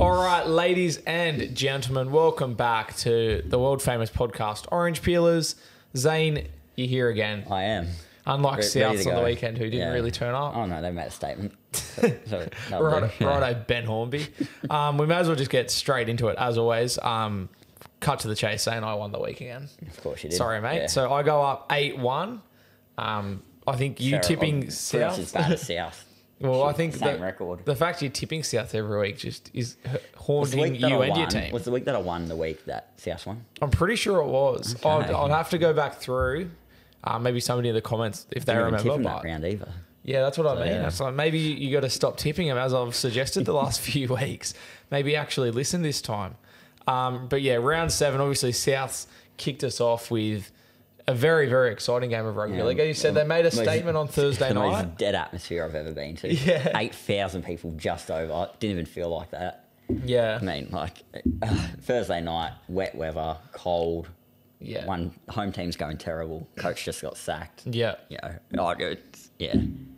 All right, ladies and gentlemen, welcome back to the world famous podcast, Orange Peelers. Zane, you're here again. I am. Unlike Souths on the weekend, who didn't really turn up. Oh, no, they made a statement. Righto, Ben Hornby. We may as well just get straight into it, as always. Cut to the chase, saying I won the week again. Of course you did. Sorry, mate. Yeah. So I go up 8-1. I think you tipping South. As bad as South. Well, I think same record. The fact you're tipping South every week just is haunting you and your team. Was the week that I won the week that South won? I'm pretty sure it was. Okay. I'd have to go back through. Maybe somebody in the comments if they remember. Didn't that round either. Yeah, that's what I mean. Yeah. That's like maybe you got to stop tipping them, as I've suggested the last few weeks. Maybe actually listen this time. But yeah, round 7, obviously Souths kicked us off with a very, very exciting game of rugby league. You said they made a statement on Thursday the night. most dead atmosphere I've ever been to. Yeah. 8,000 people just over. Didn't even feel like that. Yeah. I mean, Thursday night, wet weather, cold. Yeah. One home team's going terrible. Coach just got sacked. Yeah. Yeah.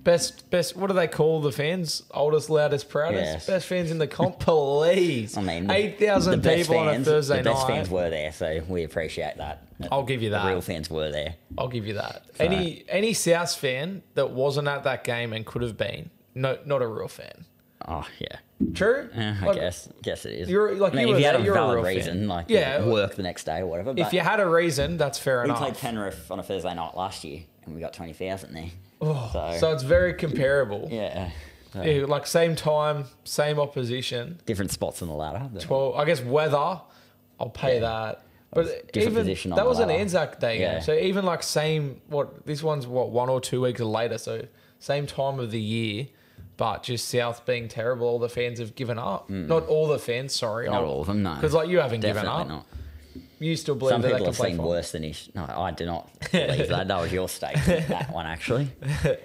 Best. What do they call the fans? Oldest, loudest, proudest. Yes. Best fans in the comp, please. I mean, 8,000 people on a Thursday night. The best fans were there, so we appreciate that. I'll give you that. The real fans were there. I'll give you that. So, Any South fan that wasn't at that game and could have been, not a real fan. Oh yeah. True. I guess it is. You're like, I mean, you if you had a you're valid real reason, fan. work the next day or whatever. If you had a reason, that's fair enough. We played Penrith on a Thursday night last year, and we got 20,000 there. Oh, so it's very comparable. Yeah. Yeah, like same time, same opposition. Different spots on the ladder. 12. I guess weather, I'll pay that. But Different even position on that the was an ladder. Anzac Day game. Yeah. So even like this one's 1 or 2 weeks later. So same time of the year, but just South being terrible. All the fans have given up. Not all the fans, sorry. Not all of them, no. Because like you haven't given Definitely up. Not. You still believe Some that they people can have play seen football? worse than ish. No, I do not believe that. That was your statement, that one, actually.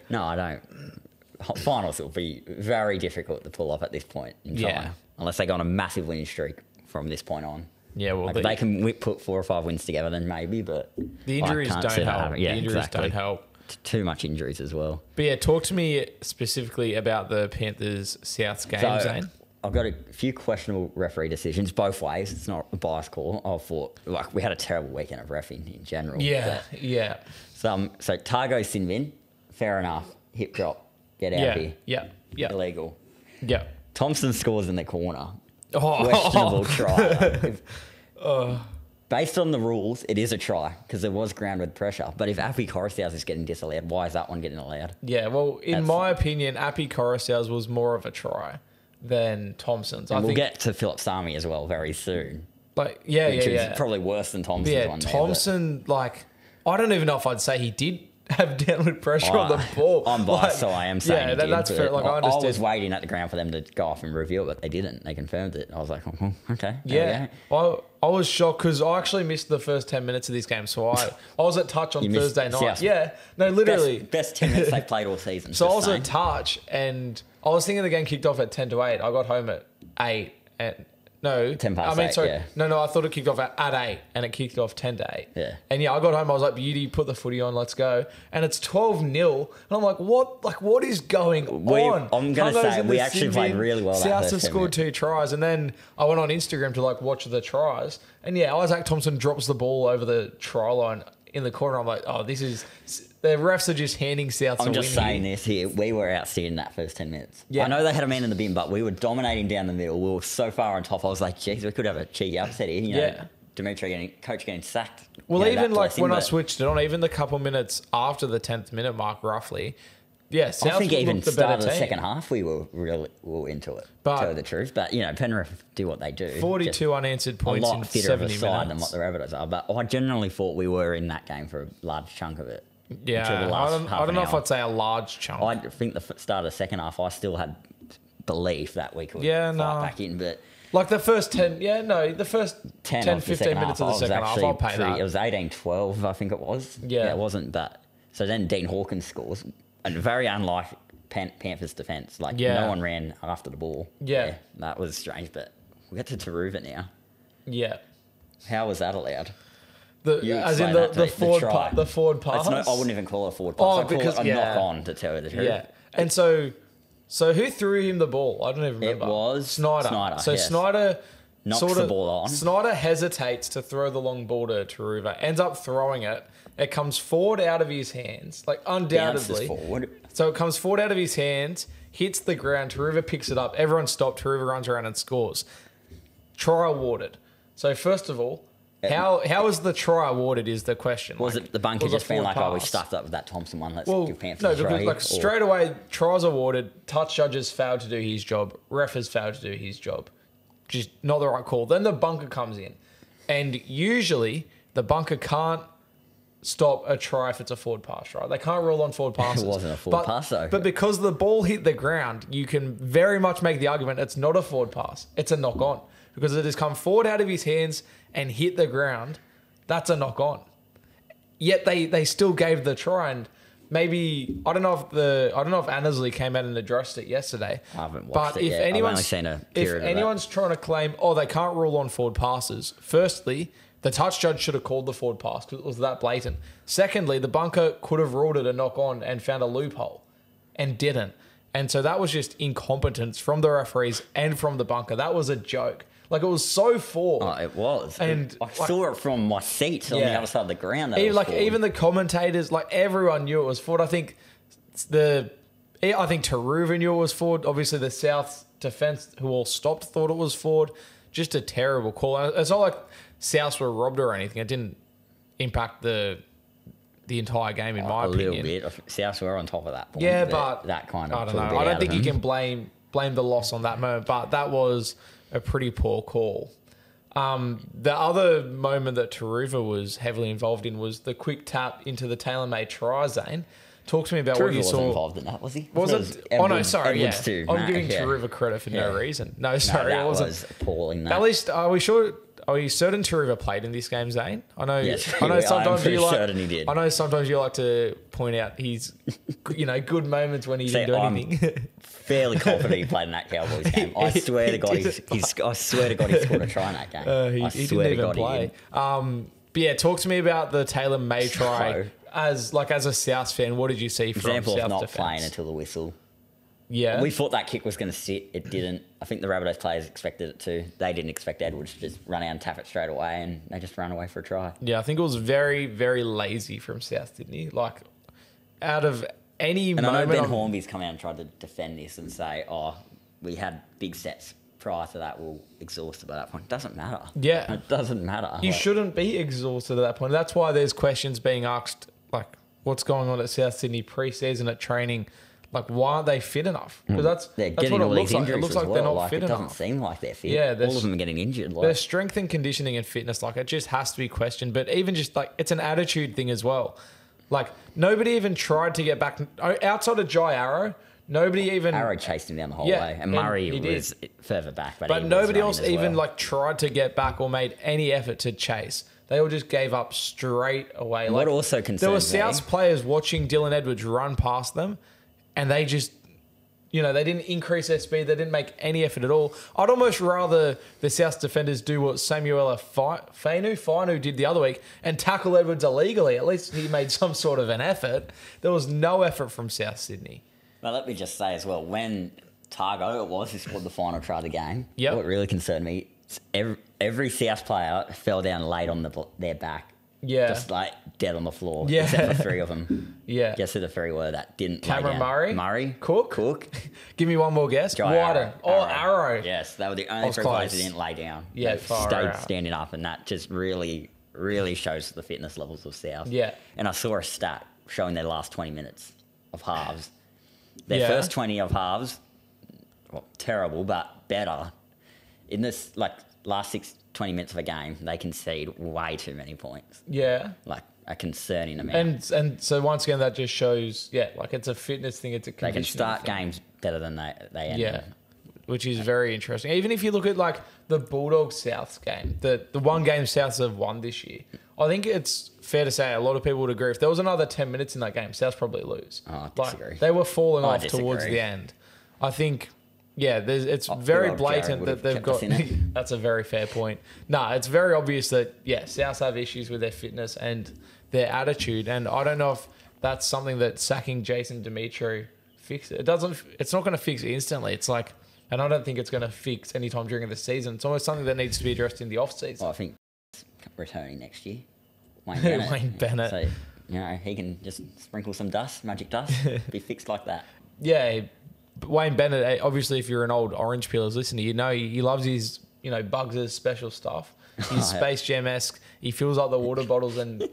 No, I don't. Finals will be very difficult to pull off at this point in time. Yeah. Unless they go on a massive winning streak from this point on. Yeah, well, Like, if they can put 4 or 5 wins together, then maybe, but the injuries I can't don't see that help. happening. Yeah, the injuries exactly. don't help. Too much injuries as well. But yeah, talk to me specifically about the Panthers Souths game, Zane. I've got a few questionable referee decisions both ways. It's not a bias call. I thought we had a terrible weekend of reffing in general. Yeah. So Targo sin bin, fair enough. Hip drop, get out here. Yeah. Illegal. Yeah. Thompson scores in the corner. Oh. Questionable try. Based on the rules, it is a try because there was ground with pressure. But if Appy Coruscant is getting disallowed, why is that one getting allowed? Yeah, well, in my opinion, Appy Coruscant was more of a try than Thompson's. And we'll get to Philip Sami as well very soon. But which is probably worse than Thompson's one. Thompson, I don't even know if I'd say he did have downward pressure on the ball. I'm biased, so I am saying that's fair. Like, I understand. I was waiting at the ground for them to go off and review it, but they didn't. They confirmed it. I was like, oh, okay. Yeah. I was shocked because I actually missed the first 10 minutes of this game. So I was at touch on Thursday night. South. Yeah. No, literally. Best 10 minutes they've played all season. So I was at touch and I was thinking the game kicked off at 10 to 8. I got home at 8 and... No. 10 past 8, yeah. No, I thought it kicked off at 8 and it kicked off 10 to 8. Yeah. And yeah, I got home, I was like, beauty, put the footy on, let's go. And it's 12-0. And I'm like, what is going on? I'm going to say, we actually played really well that South first scored 2 tries. And then I went on Instagram to watch the tries. And yeah, Isaac Thompson drops the ball over the try line in the corner. I'm like, this is... The refs are just handing Souths a win. I'm just saying this here. We were outstanding that first 10 minutes. Yeah. I know they had a man in the bin, but we were dominating down the middle. We were so far on top. I was like, geez, we could have a cheeky upset here. You know, Dimitri coach getting sacked. Well, even when I switched it on, even the couple minutes after the 10th minute mark, roughly, South I think even the start of the team. second half, we were into it, to tell you the truth. But, Penrith do what they do. 42 unanswered points in 70 minutes. A lot fitter of a side than what the Rabbitohs are. But I generally thought we were in that game for a large chunk of it. Yeah, I don't know if I'd say a large chunk. I think the start of the second half, I still had belief that we could fight back in. But like the first 10, the first 10 15 minutes of the second half, I'll pay that. It was 18-12, I think it was. Yeah. It wasn't, but... So then Dean Hawkins scores, and very unlike Panthers' defence. No one ran after the ball. Yeah. That was strange, but we get to Taruva now. Yeah. How was that allowed? The forward pass? I wouldn't even call it a forward pass. I'd call it a knock on, to tell you the truth. Yeah. And so So who threw him the ball? I don't even remember. It was Snyder. So yes. Snyder Knocks the ball on. Snyder hesitates to throw the long ball to Taruva, ends up throwing it. It comes forward out of his hands, like undoubtedly. Bounces forward. So it comes forward out of his hands, hits the ground. Taruva picks it up. Everyone stopped. Taruva runs around and scores. Try awarded. So first of all, how was the try awarded is the question. Was like, it the bunker just being like, pass? we stuffed up with that Thompson one, let's give Panthers no, a try? because like straight away, tries awarded, touch judges failed to do his job, ref has failed to do his job. Just not the right call. Then the bunker comes in. And usually the bunker can't stop a try if it's a forward pass, right? They can't rule on forward passes. It wasn't a forward pass, though. But because the ball hit the ground, you can very much make the argument it's not a forward pass. It's a knock on. Because it has come forward out of his hands and hit the ground. That's a knock on. Yet they still gave the try, and maybe I don't know if Anarchy came out and addressed it yesterday. I haven't watched it yet. I've only seen a period if of that. anyone's trying to claim, they can't rule on forward passes. Firstly, the touch judge should have called the forward pass because it was that blatant. Secondly, the bunker could have ruled it a knock on and found a loophole, and didn't. And so that was just incompetence from the referees and from the bunker. That was a joke. Like, it was so forward. Oh, it was. And I saw it from my seat on the other side of the ground. Even the commentators, like everyone knew it was forward. I think Taruva knew it was forward. Obviously, the South defence, who all stopped, thought it was forward. Just a terrible call. It's not like Souths were robbed or anything. It didn't impact the entire game, in my opinion. A little bit. Souths were on top of that point. Yeah, but that kind of. I don't know. I don't think you can blame the loss on that moment. But that was a pretty poor call. The other moment that Taruva was heavily involved in was the quick tap into the tailor-made try zone. Talk to me about what you saw. Taruva wasn't involved in that, was he? Was it? No, sorry. Edwards too. I'm giving Taruva credit for no reason. No, sorry, that it wasn't. was appalling. That. At least, are we certain Taruva played in this game, Zane? I know. Yes, I know. Sometimes I'm certain he did. I know. Sometimes you like to point out his, good moments when he didn't do anything. Fairly confident he played in that Cowboys game. I swear to God, he scored a try in that game. He didn't even play. But yeah, talk to me about the tailor-made try. As a South fan, what did you see from Example South of not defense? playing until the whistle. Yeah. We thought that kick was going to sit. It didn't. I think the Rabbitohs players expected it to. They didn't expect Edwards to just run out and tap it straight away, and they just ran away for a try. Yeah, I think it was very, very lazy from South, didn't he? Like, out of any moment... I know Ben Hornby's come out and tried to defend this and say, we had big sets prior to that, we're exhausted by that point. It doesn't matter. Yeah. It doesn't matter. You shouldn't be exhausted at that point. That's why there's questions being asked, like, what's going on at South Sydney pre-season at training? Like, why aren't they fit enough? Because they're that's getting what all it looks these like. injuries It looks as like they're well. not fit it enough. doesn't seem like they're fit. Yeah, all of them are getting injured. Their strength and conditioning and fitness, like, it just has to be questioned. But even just, like, it's an attitude thing as well. Like, nobody even tried to get back. Outside of Jai Arrow, nobody even... Arrow chased him down the whole way. And Murray was further back. But nobody else even, tried to get back or made any effort to chase. They all just gave up straight away. What also concerns me... There were Souths players watching Dylan Edwards run past them, and they just... they didn't increase their speed. They didn't make any effort at all. I'd almost rather the South defenders do what Samuela Fainu did the other week and tackle Edwards illegally. At least he made some sort of an effort. There was no effort from South Sydney. Well, let me just say as well, when Targo, who scored the final try of the game, yep. What really concerned me, every South player fell down late on their back. Yeah. Just dead on the floor. Yeah. Except for three of them. Yeah. Guess who the three were that didn't Cameron lay down? Murray? Cook. Give me one more guess. Wyden. Arrow. Yes, they were the only three players that didn't lay down. Yeah, they stayed standing up, and that just really, really shows the fitness levels of South. Yeah. And I saw a stat showing their last 20 minutes of halves. Their first 20 of halves, terrible, but better. In this, last 20 minutes of a game, they concede way too many points. Yeah. A concerning amount. And so once again, that just shows, it's a fitness thing. It's a conditioning They can start thing. games better than they end. Yeah. Which is very interesting. Even if you look at the Bulldogs Souths game, the one game Souths have won this year, I think it's fair to say a lot of people would agree. If there was another 10 minutes in that game, Souths probably lose. Oh, I disagree. They were falling off towards the end. I think, it's very blatant that they've got... That's a very fair point. It's very obvious that, Souths have issues with their fitness and their attitude. And I don't know if that's something that sacking Jason Demetriou fix it. It doesn't. It's not going to fix it instantly. It's like, and I don't think it's going to fix any time during the season. It's almost something that needs to be addressed in the off season. Well, I think returning next year, Wayne Bennett. Wayne Bennett. So, he can just sprinkle some dust, magic dust, be fixed like that. Yeah, Wayne Bennett. Obviously, if you're an old Orange Peelers listener, he loves his Bugs' special stuff. He's Space Jam-esque. He fills up the water bottles and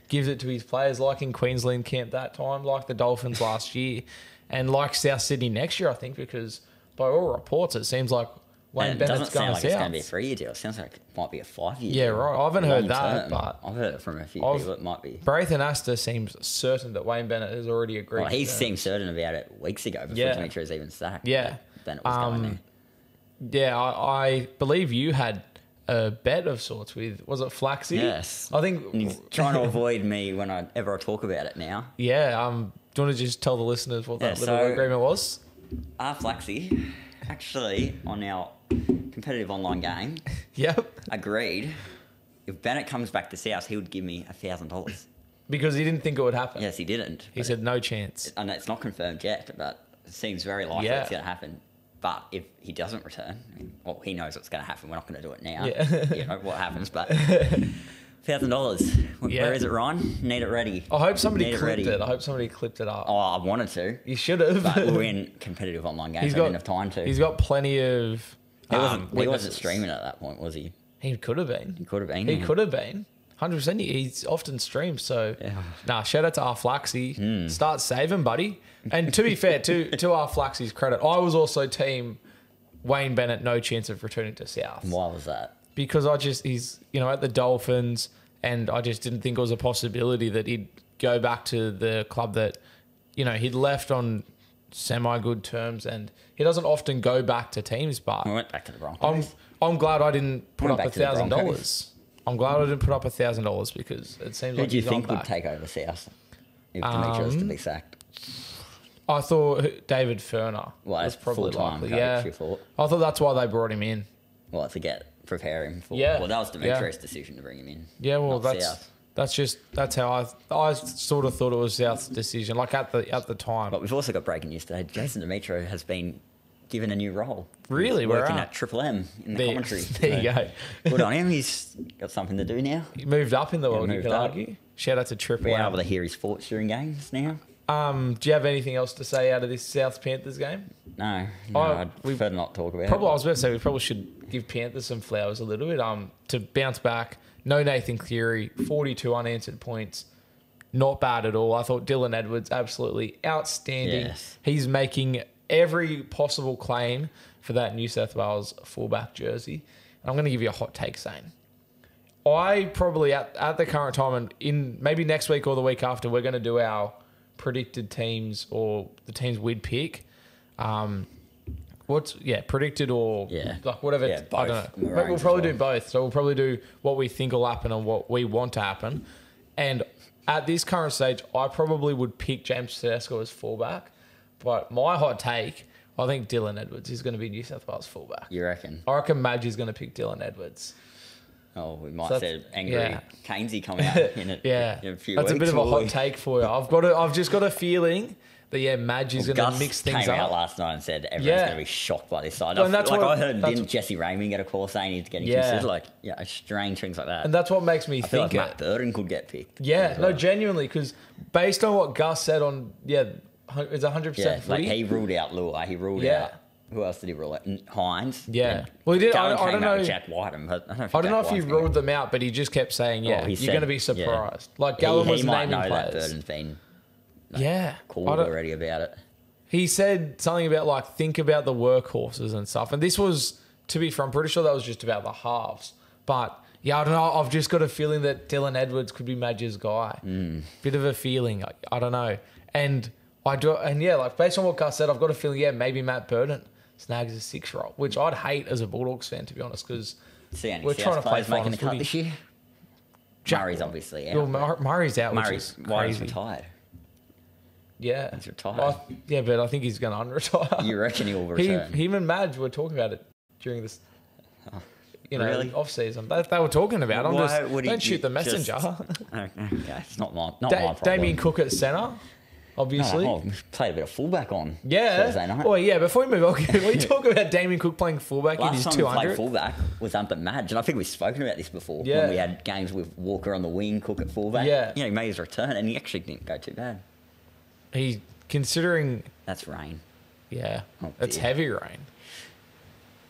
gives it to his players, like in Queensland camp that time, like the Dolphins last year, and like South Sydney next year, I think, because by all reports, it seems like Wayne Bennett's going south. It doesn't sound like it's going to be a 3-year deal. It sounds like it might be a 5-year deal. Yeah, right. I haven't heard that, but I've heard it from a few people. It might be. Braithen Astor seems certain that Wayne Bennett has already agreed. Well, he seemed certain about it weeks ago before Dimitri was even sacked. Yeah. Bennett was going there. Yeah, I believe you had a bet of sorts with, was it Flaxy? Yes. I think... And he's trying to avoid me whenever I talk about it now. Yeah. Do you want to just tell the listeners what that little agreement was? Flaxy, actually, on our competitive online game, agreed if Bennett comes back to South, he would give me $1,000. Because he didn't think it would happen? Yes, he didn't. He said no chance. And it's not confirmed yet, but it seems very likely it's going to happen. But if he doesn't return, he knows what's going to happen. We're not going to do it now. Yeah. What happens, but $1,000. Where is it, Ryan? Need it ready. I hope somebody clipped it. I hope somebody clipped it up. Oh, I wanted to. You should have. But we're in competitive online games. I didn't have time to. He's got plenty of. He wasn't streaming at that point, was he? He could have been. He could have been. He could have been. 100%. He's often streams. So, shout out to our Flaxy. Start saving, buddy. And to be fair, to our Flaxy's credit, I was also team Wayne Bennett, no chance of returning to South. Why was that? Because he's at the Dolphins, and I just didn't think it was a possibility that he'd go back to the club that, he'd left on semi-good terms, and he doesn't often go back to teams, but... We went back to the Broncos. I'm glad I didn't put up $1,000. I'm glad I didn't put up $1,000 because it seems like... Who do you think would take over South if Dimitri was to be sacked? I thought David Ferner was probably likely. Yeah, I thought that's why they brought him in. Well, to prepare him for. Yeah. Well, that was Dimitri's decision to bring him in. Yeah, well, that's how I sort of thought it was South's decision, like at the time. But we've also got breaking news today. Jason Dimitri has been given a new role. Really, he's working at Triple M in the commentary. There you go. Good on him. He's got something to do now. He moved up in the world. You could argue. Shout out to Triple M. We're able to hear his thoughts during games now. Do you have anything else to say out of this South Panthers game? No, I'd prefer not talk about it. I was about to say we probably should give Panthers some flowers a little bit. To bounce back, no Nathan Cleary, 42 unanswered points, not bad at all. I thought Dylan Edwards absolutely outstanding. Yes. He's making every possible claim for that New South Wales fullback jersey. I'm going to give you a hot take, Zane. I probably at the current time, and in maybe next week or the week after, we're going to do our predicted teams or the teams we'd pick. Predicted or like whatever. Yeah, I don't know. We'll probably do both. So we'll probably do what we think will happen and what we want to happen. And at this current stage, I probably would pick James Tedesco as fullback. But my hot take, I think Dylan Edwards is going to be New South Wales fullback. You reckon? I reckon Madge is going to pick Dylan Edwards. Oh, we might see angry Keynesy come out in a few That's weeks. a bit of a hot take for you. I've just got a feeling that Madge is going to mix things up. Gus came out last night and said everyone's going to be shocked by this side. I heard didn't Jesse Raymond get a call saying he's getting considered? Strange things like that. And that's what makes me think think Matt Burton could get picked. Yeah, no, genuinely, because based on what Gus said on it's 100% footy. He ruled out Lua. He ruled out. Who else did he rule out? Hines. Yeah. Well, he did. I don't know. Jack Whiteham, but I don't know if he ruled them out, but he just kept saying, you're going to be surprised. Like Gallen was naming players. He might know that Burton's been called already about it. He said something about think about the workhorses and stuff. And this was, to be fair, I'm pretty sure that was just about the halves. But I don't know. I've just got a feeling that Dylan Edwards could be Madge's guy. Bit of a feeling. I don't know. And I do. And based on what Gus said, I've got a feeling, maybe Matt Burton snags a 6 role, which I'd hate as a Bulldogs fan, to be honest, because we're trying to play making the cut this year. Murray's obviously out. Well, Murray's out, which is crazy. He's retired. Yeah. He's retired. But I think he's going to unretire. You reckon he'll return? Him and Madge were talking about it during this, really? off-season. They were talking about it. Don't shoot the messenger. Okay, it's not my problem. Damien Cook at centre. obviously. Played a bit of fullback on Yeah. Thursday night. Oh, yeah, before we move on, can we talk about Damien Cook playing fullback in his Last time 200? he played fullback was up at Madge, and I think we've spoken about this before. Yeah. When we had games with Walker on the wing, Cook at fullback. Yeah. You know, he made his return, and he actually didn't go too bad. Considering... That's rain. Yeah, Oh, it's dear. heavy rain.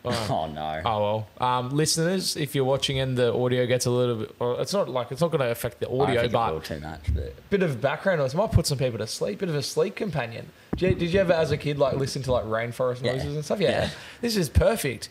Oh, no. Oh, well. Listeners, if you're watching and the audio gets a little bit... Well, it's not going to affect the I don't audio, think it but... will too much, but... Bit of background noise might put some people to sleep. Bit of a sleep companion. Did you ever, as a kid, like listen to like rainforest noises and stuff? Yeah. This is perfect.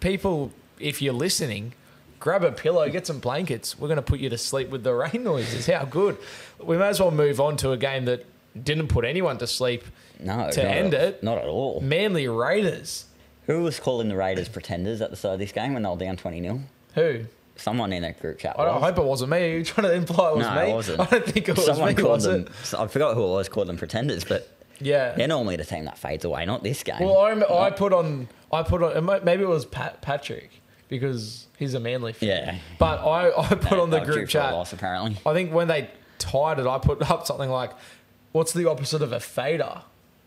People, if you're listening, grab a pillow, get some blankets. We're going to put you to sleep with the rain noises. How good. We may as well move on to a game that didn't put anyone to sleep. No, to end it. Not at all. Manly Raiders. Who was calling the Raiders pretenders at the start of this game when they were down 20-0? Who? Someone in that group chat I was. hope it wasn't me. Are you trying to imply it was No, me? it wasn't. I don't think it was Someone me, called was them... it? I forgot who it was called them pretenders, but... Yeah. They're normally the team that fades away, not this game. Well, I put on, maybe it was Patrick because he's a Manly fan. Yeah. But I put on the They were due group for a chat. loss, apparently. I think when they tied it, I put up something like, what's the opposite of a fader?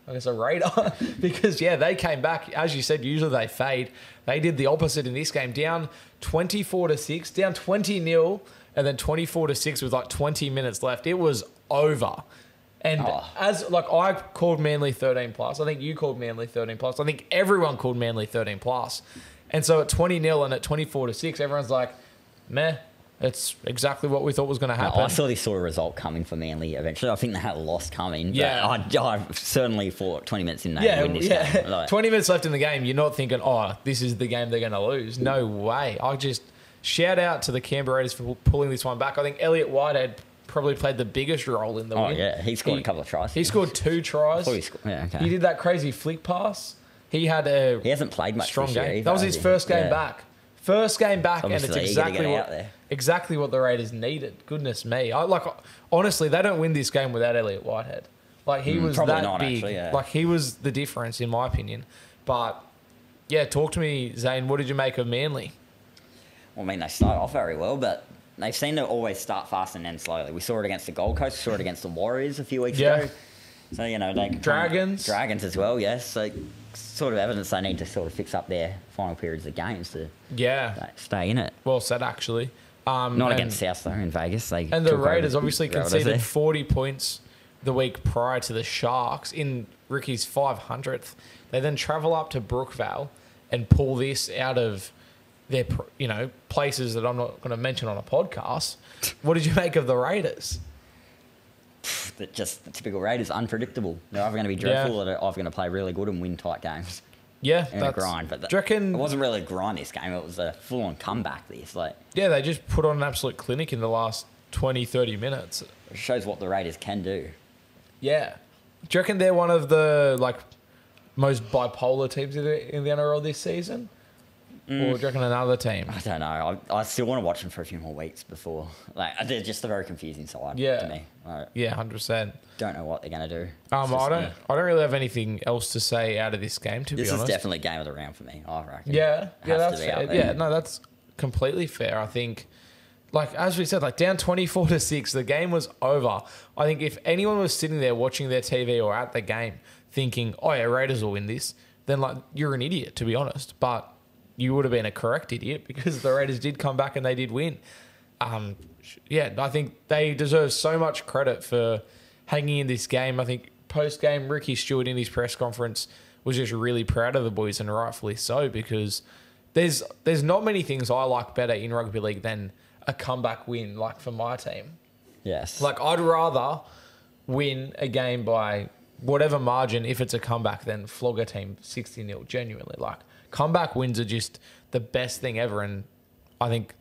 I guess a raider. Because, yeah, they came back. As you said, usually they fade. They did the opposite in this game. Down 24-6, down 20-0, and then 24-6 with like 20 minutes left. It was over. And as like I called Manly 13 plus, I think you called Manly 13 plus. I think everyone called Manly 13 plus. And so at 20-0 and at 24-6, everyone's like, meh, it's exactly what we thought was going to happen. I saw this sort of result coming for Manly eventually. I think they had a loss coming. But Yeah. I certainly thought 20 minutes in they win this game. Like, 20 minutes left in the game. You're not thinking, oh, this is the game they're going to lose. No way. I just shout out to the Canberra Raiders for pulling this one back. I think Elliott Whitehead probably played the biggest role in the win. Oh, yeah. He scored a couple of tries. He scored 2 tries. Yeah, okay. He did that crazy flick pass. He had a He hasn't played much strong this year game. either, That was his first game Yeah. back. First game back, Obviously, and it's you gotta exactly get out there. exactly what the Raiders needed. Goodness me. Honestly, they don't win this game without Elliott Whitehead. Like, he was probably that not, big. actually, yeah. Like, he was the difference, in my opinion. But, yeah, talk to me, Zane. What did you make of Manly? Well, I mean, they start off very well, but they seem to always start fast and end slowly. We saw it against the Gold Coast. We saw it against the Warriors a few weeks ago. So, you know, they Dragons. Dragons as well, yes. So, sort of evidence they need to sort of fix up their final periods of games to stay in it. Well said, actually. Not against South, though, in Vegas. And the Raiders obviously conceded there. 40 points the week prior to the Sharks in Ricky's 500th. They then travel up to Brookvale and pull this out of their, places that I'm not going to mention on a podcast. What did you make of the Raiders? Just the typical Raiders, unpredictable. They're either going to be dreadful or they're either going to play really good and win tight games. Yeah, in a grind. But do you reckon, it wasn't really a grind this game. It was a full-on comeback this. Yeah, they just put on an absolute clinic in the last 20, 30 minutes. It shows what the Raiders can do. Yeah. Do you reckon they're one of the most bipolar teams in the NRL this season? Or do you reckon another team? I don't know. I still want to watch them for a few more weeks before. They're just a very confusing side to me. Yeah, 100%. Don't know what they're going to do. I don't really have anything else to say out of this game, to be honest. This is definitely game of the round for me, I reckon. Yeah, that's to be fair. Yeah, no, that's completely fair. I think, as we said, down 24-6, the game was over. I think if anyone was sitting there watching their TV or at the game thinking, oh yeah, Raiders will win this, then you're an idiot, to be honest. But you would have been a correct idiot because the Raiders did come back and they did win. I think they deserve so much credit for hanging in this game. I think post-game, Ricky Stewart in his press conference was just really proud of the boys, and rightfully so, because there's not many things I like better in rugby league than a comeback win, for my team. Yes. I'd rather win a game by whatever margin if it's a comeback than flog a team 60-0, genuinely. Comeback wins are just the best thing ever, and I think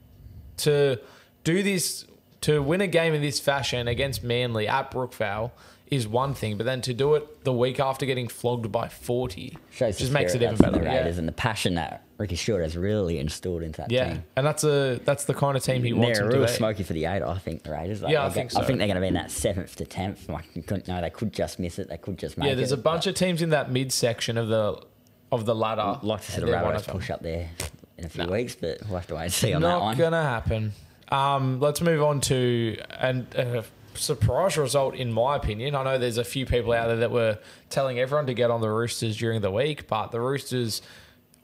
to do this, to win a game in this fashion against Manly at Brookvale is one thing, but then to do it the week after getting flogged by 40 shows just makes it even better. The Raiders and the passion that Ricky Stewart has really installed into that team. And that's the kind of team he wants them to be. They're real smoky for the 8, I think, the Raiders. I think so. I think they're going to be in that 7th to 10th. They could just miss it. They could just make it. Yeah, there's a bunch of teams in that midsection of the ladder. I'd like to see the Rabbitohs push up there in a few weeks, but we'll have to wait and see on that one. Not going to happen. Let's move on to surprise result, in my opinion. I know there's a few people out there that were telling everyone to get on the Roosters during the week, but the Roosters,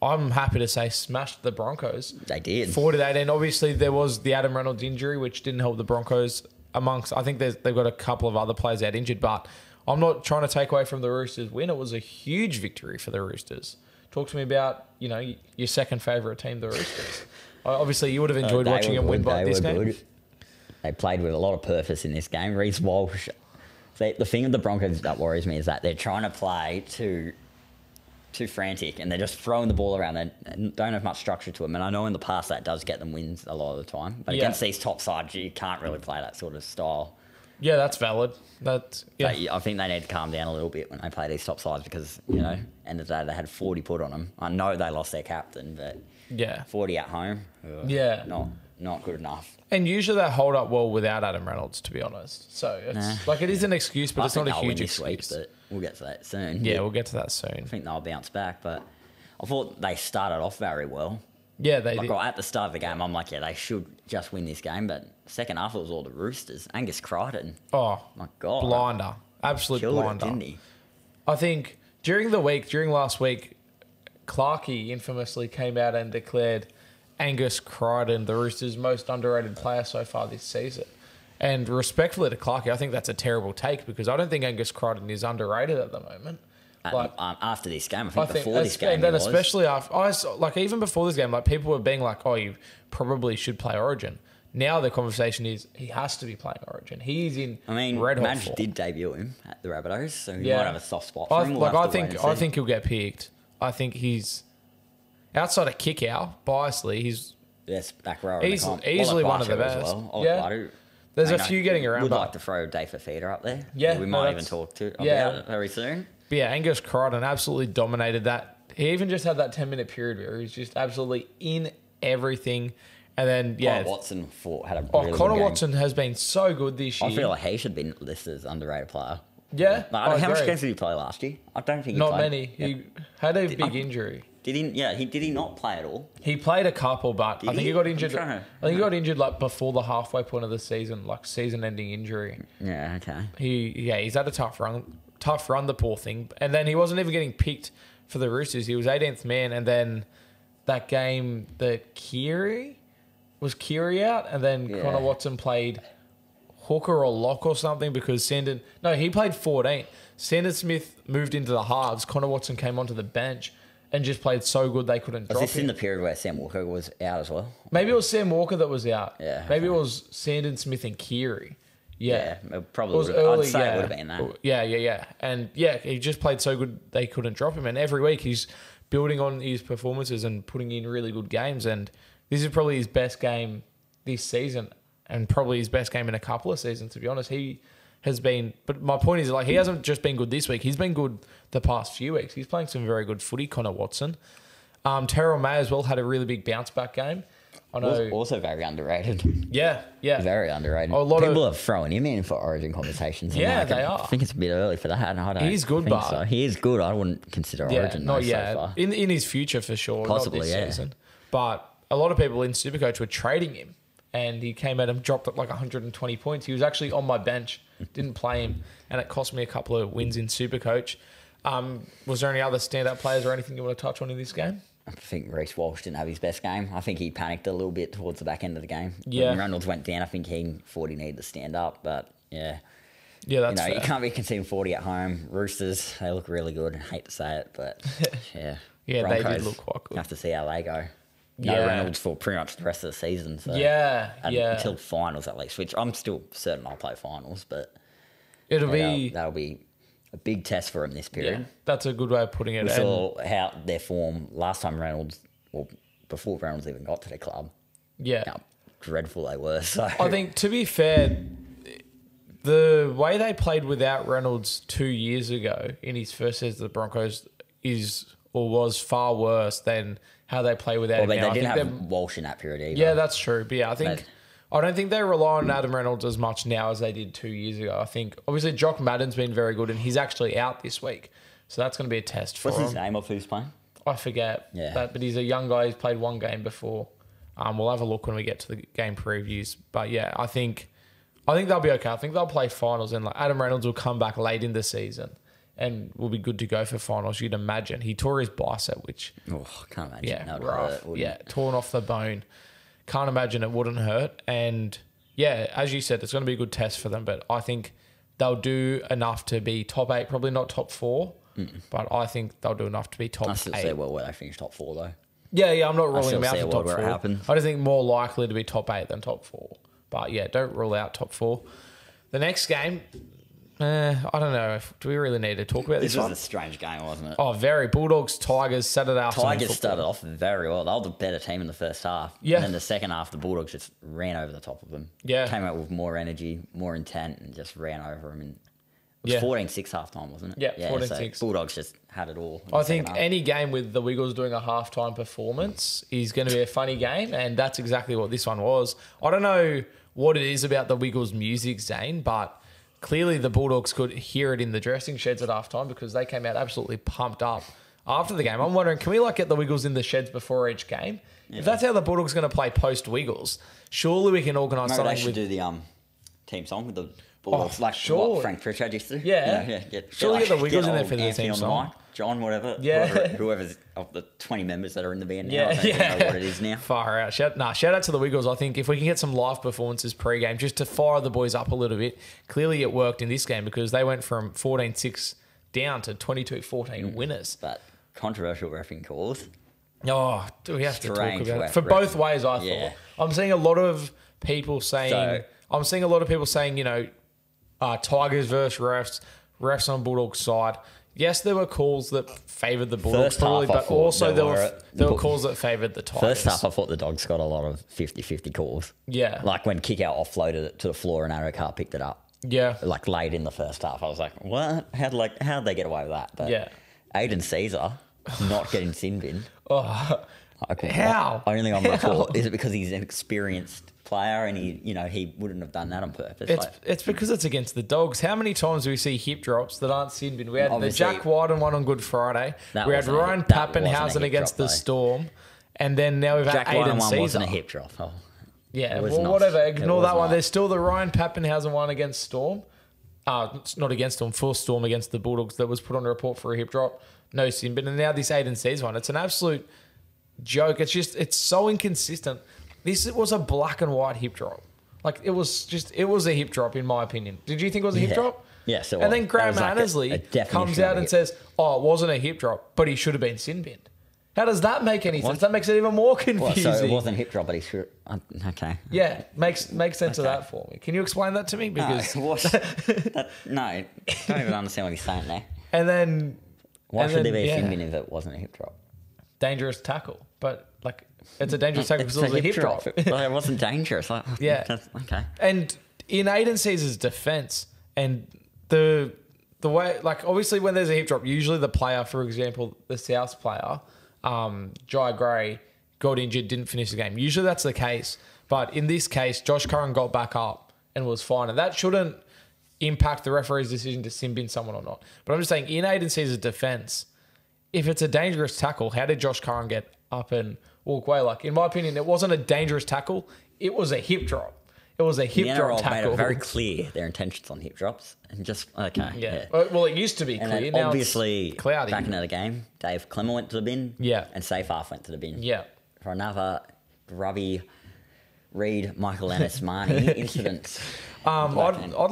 I'm happy to say, smashed the Broncos. They did. 4-8. And obviously there was the Adam Reynolds injury, which didn't help the Broncos amongst, I think they've got a couple of other players out injured, but I'm not trying to take away from the Roosters' win. It was a huge victory for the Roosters. Talk to me about, your second favourite team, the Roosters. Obviously, you would have enjoyed watching them win by this game. Good. They played with a lot of purpose in this game. Reece Walsh. The thing with the Broncos that worries me is that they're trying to play too frantic, and they're just throwing the ball around and don't have much structure to them. And I know in the past that does get them wins a lot of the time. But against these top sides, you can't really play that sort of style. Yeah, that's valid. But I think they need to calm down a little bit when they play these top sides because, end of the day, they had 40 put on them. I know they lost their captain, but 40 at home, not good enough. And usually they hold up well without Adam Reynolds, to be honest. So it's it is an excuse, but it's not a huge excuse. Week, but we'll get to that soon. Yeah, we'll get to that soon. I think they'll bounce back, but I thought they started off very well. Yeah, they did. At the start of the game, I'm like, they should just win this game. But second half, it was all the Roosters. Angus Crichton. Oh, my God. Blinder. Absolute blinder. Didn't he? I think during last week, Clarkey infamously came out and declared Angus Crichton the Roosters' most underrated player so far this season. And respectfully to Clarkey, I think that's a terrible take because I don't think Angus Crichton is underrated at the moment. After this game, I think before this game, and then especially after, even before this game, people were being like, "Oh, you probably should play Origin." Now the conversation is he has to be playing Origin. He's in. Red Hot Madge did debut him at the Rabbitohs, so he might have a soft spot for him. I think he'll get picked. I think he's outside of Kickout, biasly, he's back rower. Easily one of the best. There's a few getting around. Would like to throw Dave Fafita up there. Yeah, we might even talk about it very soon. But yeah, Angus Crichton absolutely dominated that. He even just had that 10-minute period where he's just absolutely in everything. And then, Connor Watson had a really good Connor game. Watson has been so good this year. I feel like he should be listed as underrated player. Yeah. How much games did he play last year? I don't think he played. Not many. Yeah. He had a big injury. Did he not play at all? He played a couple, but I think he got injured. I think he got injured before the halfway point of the season, season-ending injury. Yeah, okay. He's had a tough run, the poor thing. And then he wasn't even getting picked for the Roosters. He was 18th man, and then that game, was Keary out, and then Connor Watson played hooker or lock or something because he played 14. Sandon Smith moved into the halves. Connor Watson came onto the bench and just played so good they couldn't drop him. Was this in the period where Sam Walker was out as well? Maybe it was Sam Walker that was out. Yeah. Maybe it was Sandon Smith and Keary. Yeah. Probably would have. I'd say it would have been that. Yeah. And he just played so good they couldn't drop him. And every week he's building on his performances and putting in really good games. And this is probably his best game this season and probably his best game in a couple of seasons, to be honest. He has been... But my point is, he hasn't just been good this week. He's been good the past few weeks. He's playing some very good footy, Connor Watson. Terrell May as well had a really big bounce-back game. I know. Also very underrated. Yeah. Very underrated. People are throwing him in for Origin conversations. Yeah, they are. I think it's a bit early for that. He's good, but... So. He is good. I wouldn't consider Origin not yet. So far. In his future, for sure. Possibly, not this season. But a lot of people in Supercoach were trading him, and he came out and dropped at 120 points. He was actually on my bench, didn't play him, and it cost me a couple of wins in Supercoach. Was there any other standout players or anything you want to touch on in this game? I think Reece Walsh didn't have his best game. I think he panicked a little bit towards the back end of the game. Yeah. When Reynolds went down, I think he thought he needed to stand up, but yeah, that's fair. You can't be conceding 40 at home. Roosters, they look really good. I hate to say it, but yeah. Broncos, they did look quite good. Have to see how they go. No Reynolds for pretty much the rest of the season. So until finals at least, which I'm still certain I'll play finals, but that'll be a big test for him this period. Yeah, that's a good way of putting it. We saw how their form last time before Reynolds even got to the club. Yeah. How dreadful they were. So I think, to be fair, the way they played without Reynolds 2 years ago in his first season of the Broncos was far worse than how they play without him now. They didn't have Walsh in that period either. Yeah, that's true. But yeah, I don't think they rely on Adam Reynolds as much now as they did 2 years ago. I think, obviously, Jock Madden's been very good, and he's actually out this week. So that's going to be a test for him. What's his name of who's playing? I forget. Yeah. But he's a young guy. He's played one game before. We'll have a look when we get to the game previews. But yeah, I think I think they'll be okay. I think they'll play finals, and like Adam Reynolds will come back late in the season and will be good to go for finals. You'd imagine. He tore his bicep, which can't imagine. yeah, That would rough. hurt, Yeah, torn off the bone. Can't imagine it wouldn't hurt. And yeah, as you said, it's going to be a good test for them. But I think they'll do enough to be top 8, probably not top 4. But I think they'll do enough to be top 8. I still see where they finish top 4 though. Yeah, I'm not ruling them out for top 4. Happen. I just think more likely to be top 8 than top 4. But yeah, don't rule out top 4. The next game, I don't know. Do we really need to talk about this one? This was a strange game, wasn't it? Oh, very. Bulldogs, Tigers, Saturday afternoon Tigers football. started off very well. They were the better team in the first half. Yeah. And then the second half, the Bulldogs just ran over the top of them. Yeah. Came out with more energy, more intent, and just ran over them. And it was 14-6 half-time, wasn't it? Yeah, 14-6. So Bulldogs just had it all. I think any game with the Wiggles doing a halftime performance is going to be a funny game, and that's exactly what this one was. I don't know what it is about the Wiggles music, Zane, but clearly the Bulldogs could hear it in the dressing sheds at halftime because they came out absolutely pumped up after the game. I'm wondering, can we get the Wiggles in the sheds before each game? Yeah. If that's how the Bulldogs are going to play post-Wiggles, surely we can organise something. They should do the team song with the Bulldogs, what Frank Pritchard used to do. Yeah. Surely get the Wiggles in there for the team song. Mike, John, whatever. Yeah. Whoever's of the 20 members that are in the band now. Yeah. I don't even know what it is now. Far out. Shout out to the Wiggles. I think if we can get some live performances pre-game just to fire the boys up a little bit, clearly it worked in this game because they went from 14-6 down to 22-14 winners. But controversial reffing calls. Oh, do we have to talk about it? For reffing. both ways, I thought. I'm seeing a lot of people saying, Tigers versus refs on Bulldogs side. Yes, there were calls that favoured the Bulldogs probably, but also there were calls that favoured the Tigers. First half, I thought the Dogs got a lot of 50-50 calls. Yeah. Like when kick-out offloaded it to the floor and Anarchy picked it up. Yeah. Like late in the first half. I was like, what? How'd they get away with that? But yeah. Aiden Caesar not getting sin bin. Oh, how? Only on report. Is it because he's an experienced player and he wouldn't have done that on purpose? It's because it's against the Dogs. How many times do we see hip drops that aren't sin bin? We had Obviously, the Jack Wyden one on Good Friday. We had Ryan Pappenhausen against the Storm. And then now we've had Aiden Caesar. Wasn't a hip drop. Oh, yeah, whatever. Ignore that one. There's still the Ryan Pappenhausen one against Storm. It's not against Storm, for Storm against the Bulldogs that was put on a report for a hip drop. No sin bin. And now this Aiden Caesar one. It's an absolute joke. It's so inconsistent. This was a black and white hip drop. Like it was a hip drop in my opinion. Did you think it was a hip drop? Yes. And then Graham Annesley comes out and says, "Oh, it wasn't a hip drop, but he should have been sin binned." How does that make any sense? That makes it even more confusing. So it wasn't a hip drop, but he should. Okay. Yeah, makes sense of that for me. Can you explain that to me? Because no, I don't even understand what he's saying there. And then why should there be a sin bin if it wasn't a hip drop? Dangerous tackle, but like it's a dangerous tackle because it was a hip drop. Well, it wasn't dangerous. Yeah. Okay. And in Aiden Caesar's defence, and the way, like obviously when there's a hip drop, usually the player, for example, the South player, Jai Gray, got injured, didn't finish the game. Usually that's the case. But in this case, Josh Curran got back up and was fine. And that shouldn't impact the referee's decision to sin bin someone or not. But I'm just saying, in Aiden Caesar's defence, if it's a dangerous tackle, how did Josh Curran get up and walk away? Like, in my opinion, it wasn't a dangerous tackle. It was a hip drop. It was a hip drop tackle. Made it very clear their intentions on hip drops. And just, okay. Yeah. Well, it used to be clear. And now obviously, it's cloudy. back into the game, Dave Clemmer went to the bin. Yeah. And Seyfarth went to the bin. Yeah. For another grubby Reid Michael Ennis Mahoney incident. I'd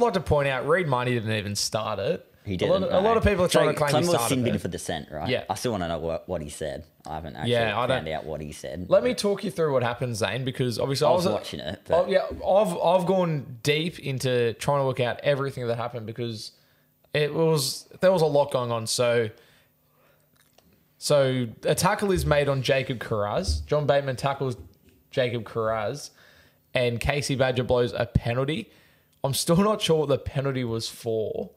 like to point out, Reid Mahoney didn't even start it. He didn't. A lot of people are trying to claim he started it. Clemmer was sin bin for dissent, right? Yeah. I still want to know what he said. I haven't actually found out what he said. Let me talk you through what happened, Zane, because obviously I was watching it. I've gone deep into trying to work out everything that happened because there was a lot going on. So a tackle is made on Jacob Carraz. John Bateman tackles Jacob Carraz, and Casey Badger blows a penalty. I'm still not sure what the penalty was for.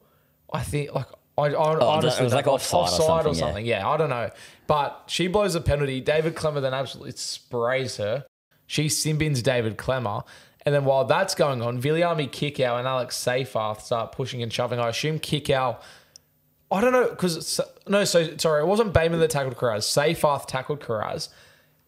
I think honestly, it was like offside or something. Yeah, I don't know. But she blows a penalty. David Clemmer then absolutely sprays her. She sin bins David Clemmer. And then while that's going on, Viliami Kickow and Alex Seyfarth start pushing and shoving. I assume Kickow, I don't know, sorry, it wasn't Bateman that tackled Carraz. Seyfarth tackled Carraz.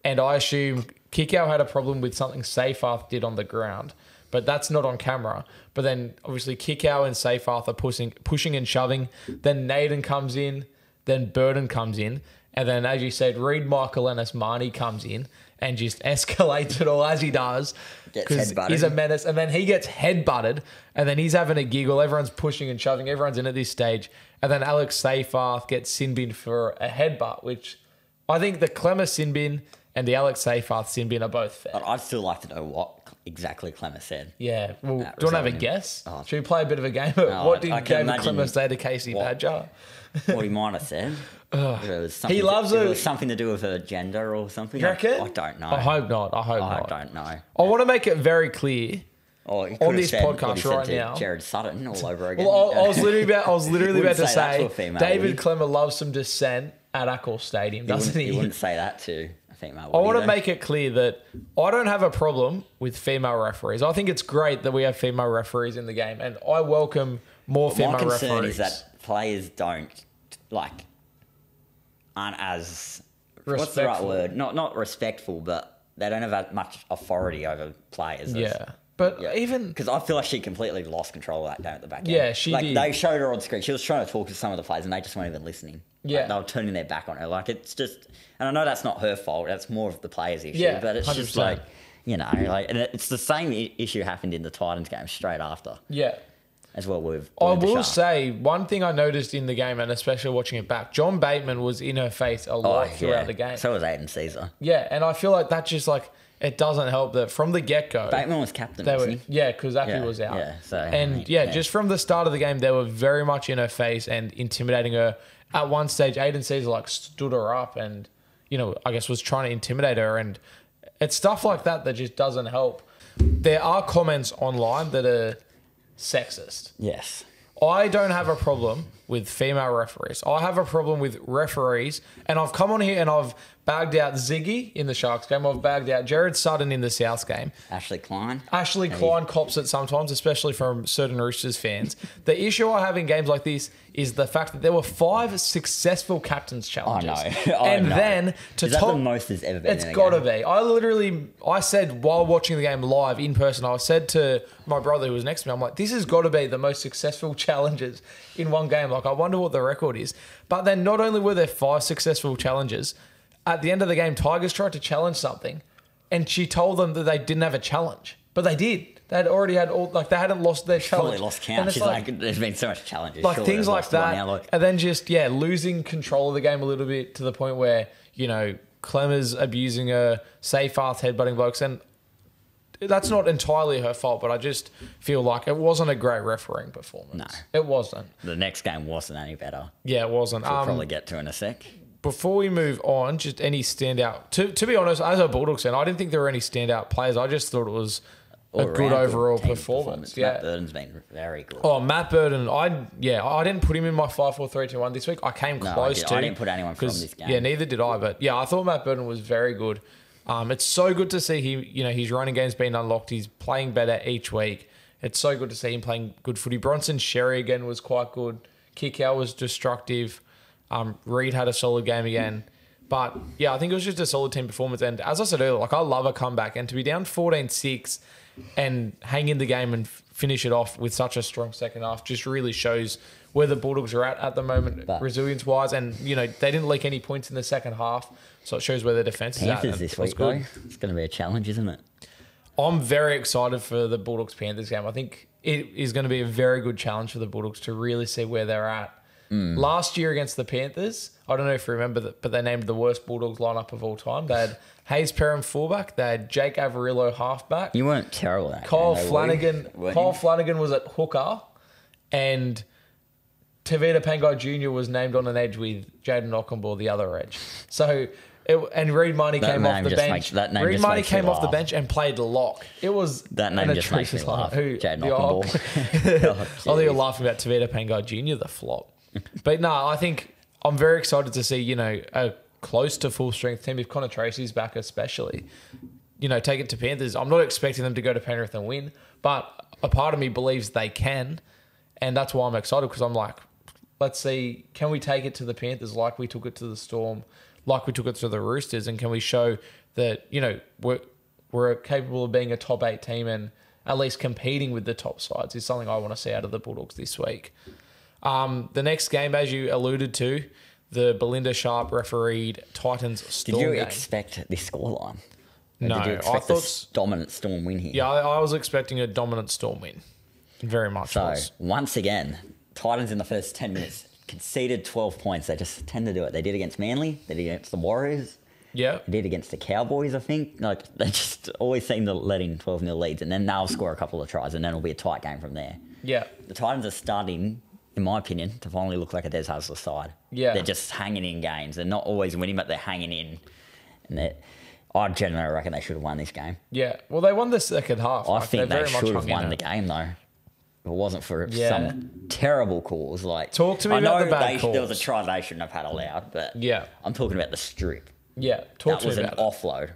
And I assume Kickow had a problem with something Seyfarth did on the ground. but that's not on camera. But then obviously Kickow and Seyfarth are pushing and shoving. Then Naden comes in, then Burden comes in, and then as you said, Reid Michael Ennis Mahoney comes in and just escalates it all as he does. Because he's a menace, and then he gets headbutted, and then he's having a giggle. Everyone's pushing and shoving. Everyone's in at this stage. And then Alex Seyfarth gets sin bin for a headbutt, which I think the Clemmer sin bin and the Alex Seyfarth sin bin are both fair. I'd still like to know what exactly Clemmer said. Yeah. Well, do you want to have a guess? Oh. Should we play a bit of a game? What did David Clemmer say to Casey Badger? What he might have said. He loves it. It was something to do with her gender or something. You reckon? I don't know. I hope not. I don't know. I want to make it very clear on this podcast right now. Jared Sutton all over again. Well, I was literally about to say David Clemmer loves some dissent at Accor Stadium, doesn't he? He wouldn't say that to a female. I want to make it clear that I don't have a problem with female referees. I think it's great that we have female referees in the game, and I welcome more female referees. My concern is that players aren't as respectful. What's the right word? Not respectful, but they don't have that much authority over players. Even because I feel like she completely lost control of that game at the back end. Yeah, she did. They showed her on screen. She was trying to talk to some of the players, and they just weren't even listening. Yeah, they were turning their back on her. It's just, and I know that's not her fault. That's more of the players' issue. Yeah, but it's 100%. just and it's the same issue happened in the Titans game straight after. Yeah. As well with I will say one thing I noticed in the game, and especially watching it back, John Bateman was in her face a lot throughout the game. So was Aiden Caesar. Yeah, and I feel like that just it doesn't help that from the get-go. Bateman was captain, wasn't he? Yeah, because Appy was out. Yeah, just from the start of the game, they were very much in her face and intimidating her. At one stage, Aiden Caesar stood her up and, I guess was trying to intimidate her, and it's stuff like that just doesn't help. There are comments online that are sexist. Yes. I don't have a problem with female referees. I have a problem with referees, and I've come on here and I've bagged out Ziggy in the Sharks game. I've bagged out Jared Sutton in the South game. Ashley Klein cops it sometimes, especially from certain Roosters fans. The issue I have in games like this is the fact that there were 5 successful captain's challenges. I know. And then to top... the most there's ever been It's got to be. I said while watching the game live in person, I said to my brother who was next to me, I'm like, this has got to be the most successful challenges in one game. I wonder what the record is. But then not only were there 5 successful challenges, at the end of the game, Tigers tried to challenge something, and she told them that they didn't have a challenge, but they did. They had already had they hadn't lost their challenge. Probably lost count. She's there's been so much challenges. Things like that, and then just losing control of the game a little bit to the point where Clemmer's abusing her, Seyfarth headbutting blokes, and that's not entirely her fault. But I just feel like it wasn't a great refereeing performance. No, it wasn't. The next game wasn't any better. Yeah, it wasn't. We'll probably get to in a sec. Before we move on, just any standout... To be honest, as a Bulldogs fan, I didn't think there were any standout players. I just thought it was a good overall performance. Yeah. Matt Burden's been very good. Oh, Matt Burden, I didn't put him in my 5-4-3-2-1 this week. I came close to. I didn't put anyone from this game. Yeah, neither did I. But yeah, I thought Matt Burden was very good. It's so good to see him. His running game's been unlocked. He's playing better each week. It's so good to see him playing good footy. Bronson Sherry again was quite good. Kickout was destructive. Reid had a solid game again. But yeah, I think it was just a solid team performance. And as I said earlier, I love a comeback. And to be down 14-6 and hang in the game and finish it off with such a strong second half just really shows where the Bulldogs are at the moment, resilience-wise. And, they didn't leak any points in the second half. So it shows where their defence is at. Panthers this week, though. It's going to be a challenge, isn't it? I'm very excited for the Bulldogs-Panthers game. I think it is going to be a very good challenge for the Bulldogs to really see where they're at. Last year against the Panthers, I don't know if you remember that, but they named the worst Bulldogs lineup of all time. They had Hayes Perham fullback, they had Jake Averillo halfback. You weren't terrible at that. Kyle Flanagan was at hooker, and Tavita Pangai Jr. was named on an edge with Jaden Ockenbaugh the other edge. So Reid Mahoney came off the bench. Reid Mahoney came off the bench and played lock. It was that name just makes me laugh. Jaden Ockenbaugh. I think you're laughing about Tavita Pangai Jr. the flop. But no, I think I'm very excited to see, a close to full strength team. If Connor Tracy's back especially, take it to Panthers. I'm not expecting them to go to Penrith and win, but a part of me believes they can. And that's why I'm excited, because I'm like, let's see, can we take it to the Panthers like we took it to the Storm, like we took it to the Roosters, and can we show that, we're capable of being a top 8 team and at least competing with the top sides is something I want to see out of the Bulldogs this week. The next game, as you alluded to, the Belinda Sharp refereed Titans Storm Did you game. expect this scoreline? No, Did you I expect thought this dominant Storm win here? Yeah, I was expecting a dominant Storm win. Very much. So, once again, Titans in the first 10 minutes conceded 12 points. They just tend to do it. They did against Manly. They did against the Warriors. Yeah. They did against the Cowboys, I think. Like, they just always seem to let in 12-0 leads, and then they'll score a couple of tries, and then it'll be a tight game from there. Yeah. The Titans are starting, in my opinion, to finally look like a Des Hasler side. Yeah. They're just hanging in games. They're not always winning, but they're hanging in. And I generally reckon they should have won this game. Yeah. Well, they won the second half. I think they very much should have hung in won the it. game, though. If it wasn't for some terrible calls. Like, Talk to me about the bad calls. There was a try they shouldn't have had allowed, but Yeah. I'm talking about the strip. Yeah. Talk That to was me an about it. offload.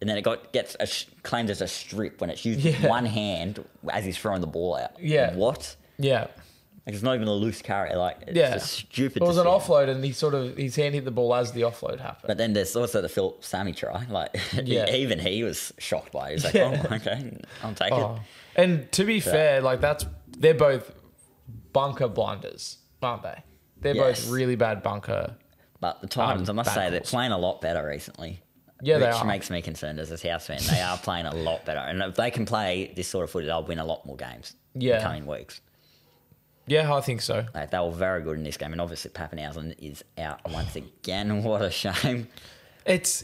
And then it gets claimed as a strip when it's used with Yeah. one hand as he's throwing the ball out. Yeah. What? Yeah. Like, it's not even a loose carry. Like, it's Yeah. a stupid It was an decision. offload, and his hand hit the ball as the offload happened. But then there's also the Philip Sammy try. Like, Yeah. even he was shocked by it. He's like, Yeah. oh, okay, I'll take Oh. it. And to be fair, like they're both bunker blunders, aren't they? They're Yes. both really bad bunker. But the Titans, I must bad say, they're calls. playing a lot better recently. Yeah, they Which are. makes me concerned as a South fan. They are playing a lot better. And if they can play this sort of footy, they'll win a lot more games in Yeah. the coming weeks. Yeah, I think so. Like, they were very good in this game. And obviously, Pappenhausen is out once again. What a shame.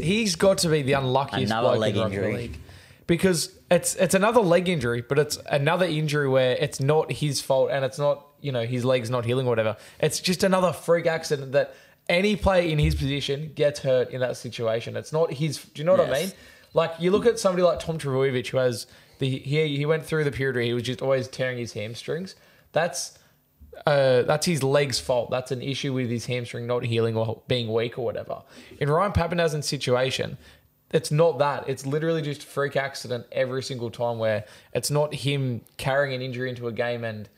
He's got to be the unluckiest Another bloke leg in rugby injury. league. Because it's another leg injury, but it's another injury where it's not his fault and it's not, his leg's not healing or whatever. It's just another freak accident that any player in his position gets hurt in that situation. It's not his. Do you know what I Yes. mean? Like, you look at somebody like Tom Trbojevic, who has he went through the period where he was just always tearing his hamstrings. That's his leg's fault. That's an issue with his hamstring not healing or being weak or whatever. In Ryan Pappenhausen's situation, it's not that. It's literally just a freak accident every single time where it's not him carrying an injury into a game and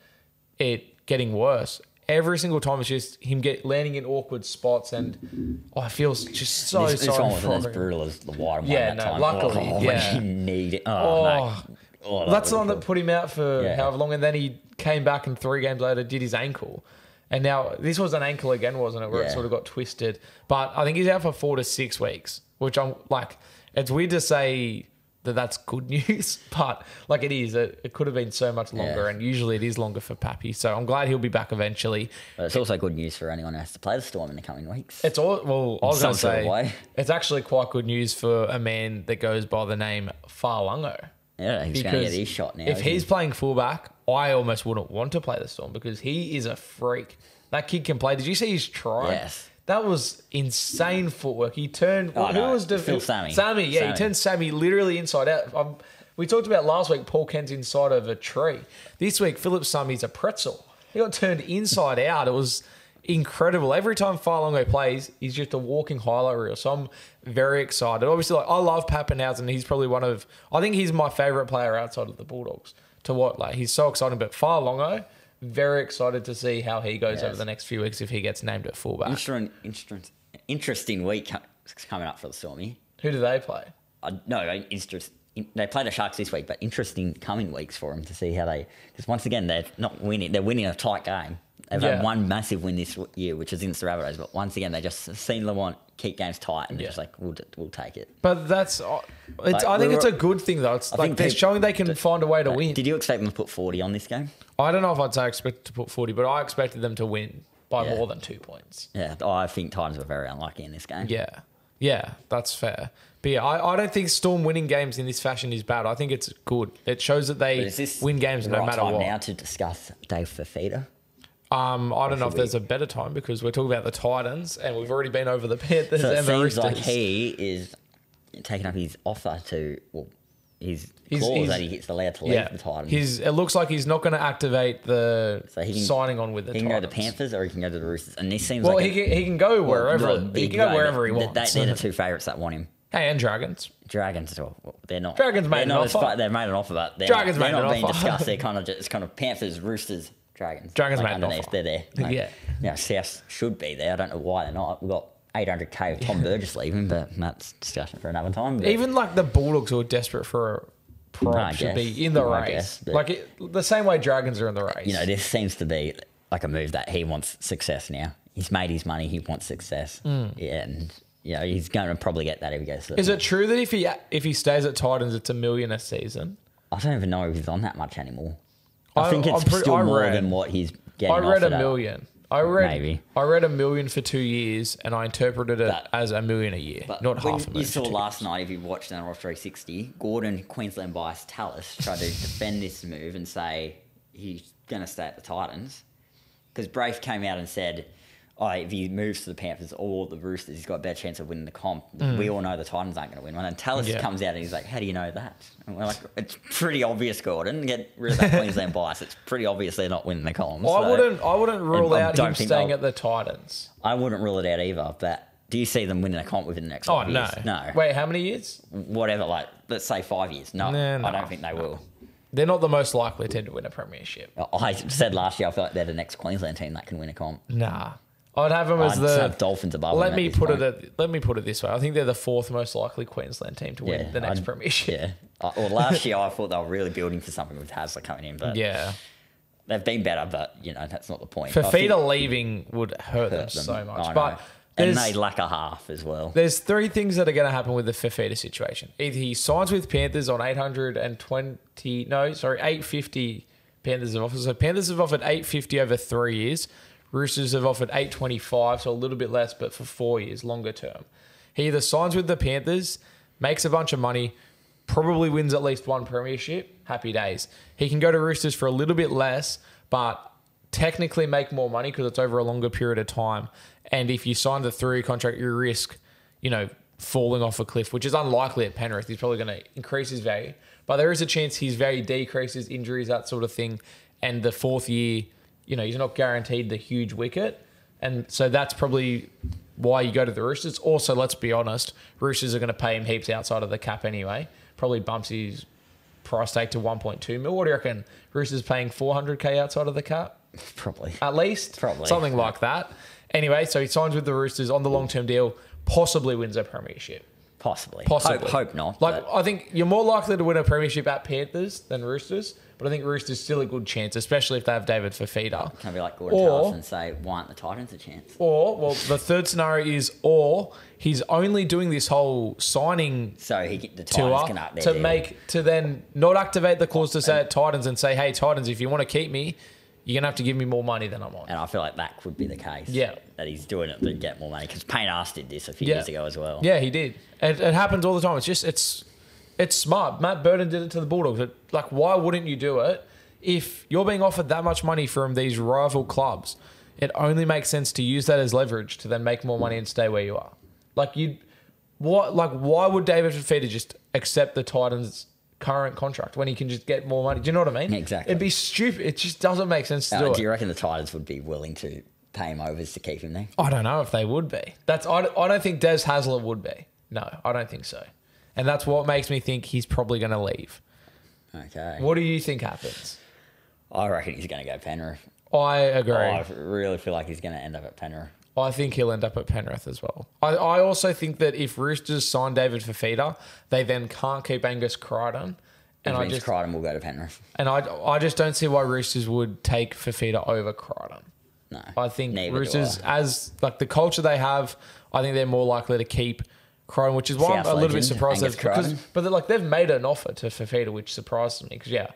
it getting worse. Every single time it's just him landing in awkward spots, and I feel just so This sorry one for wasn't as him. brutal as the white one Yeah, that no, time. luckily, when yeah. you need it. Oh, Mate. that's the one that put him out for Yeah. however long, and then he came back and 3 games later did his ankle. And now this was an ankle again, wasn't it? Where it Yeah. sort of got twisted. But I think he's out for 4 to 6 weeks, which I'm like, it's weird to say that that's good news, but like it is. It could have been so much longer, Yeah. and usually it is longer for Pappy. So I'm glad he'll be back eventually. But it's also good news for anyone who has to play the Storm in the coming weeks. It's all well. I was going some to sort of say way. it's actually quite good news for a man that goes by the name Farlungo. Yeah, he's going to get his shot now. If isn't he's he? playing fullback, I almost wouldn't want to play the Storm because he is a freak. That kid can play. Did you see his try? Yes. That was insane footwork. He turned. Oh, who no, was Phil Sammy. Sammy, yeah, Sammy. he turned Sammy literally inside out. We talked about last week. Paul Kent's inside of a tree. This week, Philip Sammy's a pretzel. He got turned inside out. It was incredible. Every time Farlongo plays, he's just a walking highlight reel. So I'm very excited. Obviously, I love Pappenhausen. He's probably I think he's my favourite player outside of the Bulldogs to what. Like, he's so exciting. But Farlongo, very excited to see how he goes over the next few weeks if he gets named at fullback. Interesting week coming up for the Stormy. Who do they play? They play the Sharks this week, but interesting coming weeks for them to see how because once again, they're not winning. They're winning a tight game. They've had one massive win this year, which is against the Rabbitohs, but once again, they just seem to want keep games tight, and they're just like, we'll take it. But that's, I think it's a good thing though. It's like they're showing they can find a way to win. Did you expect them to put 40 on this game? I don't know if I'd say I expected to put 40, but I expected them to win by more than 2 points. Yeah, I think Titans were very unlucky in this game. Yeah, that's fair. But yeah, I don't think Storm winning games in this fashion is bad. I think it's good. It shows that they win games no matter what. Now to discuss Dave Fafita? I don't know if there's a better time because we're talking about the Titans and we've already been over the Panthers So it and the seems Roosters. like he is taking up his offer to, his clause that he's allowed to leave the Titans. It looks like he's not going to activate the So he can- signing on with the He can Titans. go to the Panthers or he can go to the Roosters. And this seems Well, like he can go wherever. He can go wherever he wants. They're the two favourites that want him. Hey, and Dragons. Dragons, they're not. Dragons made they're an not offer. They've made an offer, but they're Dragons not, made they're an not being offer. discussed. They're kind of Panthers, Roosters, Dragons. Dragons made an underneath. offer. They're there. Like, Yeah. Now, South should be there. I don't know why they're not. We've got 800k of Tom Burgess leaving, but that's discussion for another time. But Even like the Bulldogs who are desperate for prop should be in the race. The same way Dragons are in the race. You know, this seems to be like a move that he wants success now. He's made his money. He wants success. Yeah, and you know he's going to probably get that if he goes. Is it true that if he stays at Titans, it's $1 million a season? I don't even know if he's on that much anymore. I think it's still more than what he's getting. I read $1 million. I read $1 million for 2 years, and I interpreted it as $1 million a year, not $500,000. You saw last night, if you watched NRL 360, Gordon, Queensland bias Tallis, tried to defend this move and say he's going to stay at the Titans. Because Braith came out and said, if he moves to the Panthers or the Roosters, he's got a better chance of winning the comp. We all know the Titans aren't going to win one. And Tallis comes out and he's like, how do you know that? And we're like, it's pretty obvious, Gordon. Get rid of that Queensland bias. It's pretty obvious they're not winning the comp. I wouldn't rule out him staying at the Titans. I wouldn't rule it out either. But do you see them winning a comp within the next 5 years? No. Wait, how many years? Whatever, let's say 5 years. No, I don't think they will. They're not the most likely team to win a premiership. I said last year I feel like they're the next Queensland team that can win a comp. Nah. I'd have them as the Dolphins above. Let me put it this way. I think they're the fourth most likely Queensland team to win the next premiership. Yeah. Well, last year I thought they were really building for something with Hasler coming in, but they've been better. But you know that's not the point. Fafita leaving would hurt them so much. But and they lack a half as well. There's three things that are going to happen with the Fafita situation. Either he signs with Panthers on 850 Panthers have offered. So Panthers have offered 850 over 3 years. Roosters have offered 825, so a little bit less, but for 4 years, longer term. He either signs with the Panthers, makes a bunch of money, probably wins at least one premiership, happy days. He can go to Roosters for a little bit less, but technically make more money because it's over a longer period of time. And if you sign the 3-year contract, you risk, falling off a cliff, which is unlikely at Penrith. He's probably going to increase his value. But there is a chance his value decreases, injuries, that sort of thing. And the 4th year, he's not guaranteed the huge wicket. And so that's probably why you go to the Roosters. Also, let's be honest, Roosters are going to pay him heaps outside of the cap anyway. Probably bumps his price tag to 1.2 mil. What do you reckon? Roosters paying 400K outside of the cap? Probably. At least? Probably. Something like that. Anyway, so he signs with the Roosters on the long-term deal, possibly wins a premiership. Possibly. Hope not. I think you're more likely to win a premiership at Panthers than Roosters, but I think Roosters still a good chance, especially if they have David Fafita. Can be like Gordon Tallis and say, why aren't the Titans a chance? The third scenario is, he's only doing this whole signing so the Titans can up their to then not activate the clause to say at Titans and say, hey, Titans, if you want to keep me, you're going to have to give me more money than I'm on. And I feel like that could be the case. Yeah. That he's doing it to get more money. Because Payne Arce did this a few years ago as well. Yeah, he did. It happens all the time. It's smart. Matt Burton did it to the Bulldogs. Why wouldn't you do it? If you're being offered that much money from these rival clubs, it only makes sense to use that as leverage to then make more money and stay where you are. Why would David Fafita just accept the Titans' current contract when he can just get more money? Do you know what I mean? Exactly. It'd be stupid. It just doesn't make sense to do it. Do you reckon the Titans would be willing to pay him overs to keep him there? I don't know if they would be. I don't think Des Hasler would be. No, I don't think so. And that's what makes me think he's probably going to leave. Okay. What do you think happens? I reckon he's going to go Penrith. I agree. I really feel like he's going to end up at Penrith. I think he'll end up at Penrith as well. I also think that if Roosters sign David Fafita, they then can't keep Angus Crichton. And Crichton will go to Penrith. And I just don't see why Roosters would take Fafita over Crichton. No. I think Roosters, as the culture they have, I think they're more likely to keep Crichton, which is why I'm a little bit surprised. They've made an offer to Fafita, which surprised me. Because,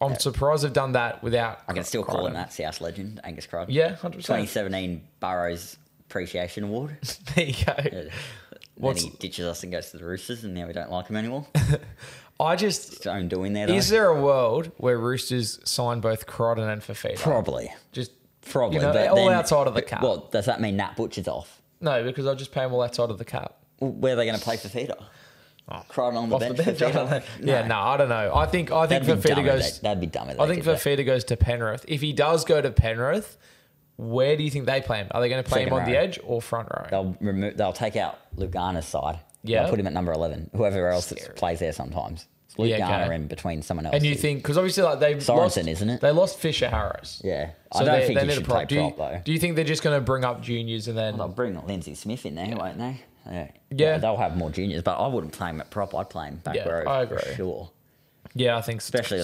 I'm surprised they've done that without I can still call him that, South legend, Angus Crichton. Yeah, 100%. 2017 Burrows Appreciation Award. There you go. Then he ditches us and goes to the Roosters, and now we don't like him anymore. His own doing there, though. Is there a world where Roosters sign both Crichton and Fafita? Probably. Probably. But all outside of the cap. Well, does that mean Nat Butcher's off? No, because I'll just pay them all outside of the cap. Well, where are they going to play Fafita? Crichton on the bench. I don't know. I think Fafita goes. That'd be dumb. I think Fafita goes to Penrith. If he does go to Penrith, where do you think they play him? Are they going to play him on the edge or front row? They'll take out Luke Garner's side. Yeah. They'll put him at number 11. Whoever else plays there sometimes. It's Luke Garner in between someone else. And you think, because obviously they've Sorensen, isn't it? They lost Fisher Harris. Yeah. So I don't think he should play prop, though. Do you think they're just going to bring up juniors and then... They'll bring Lindsay Smith in there, won't they? Yeah. They'll have more juniors, but I wouldn't play him at prop. I'd play him back row. I agree. For sure. Yeah, I think so. Especially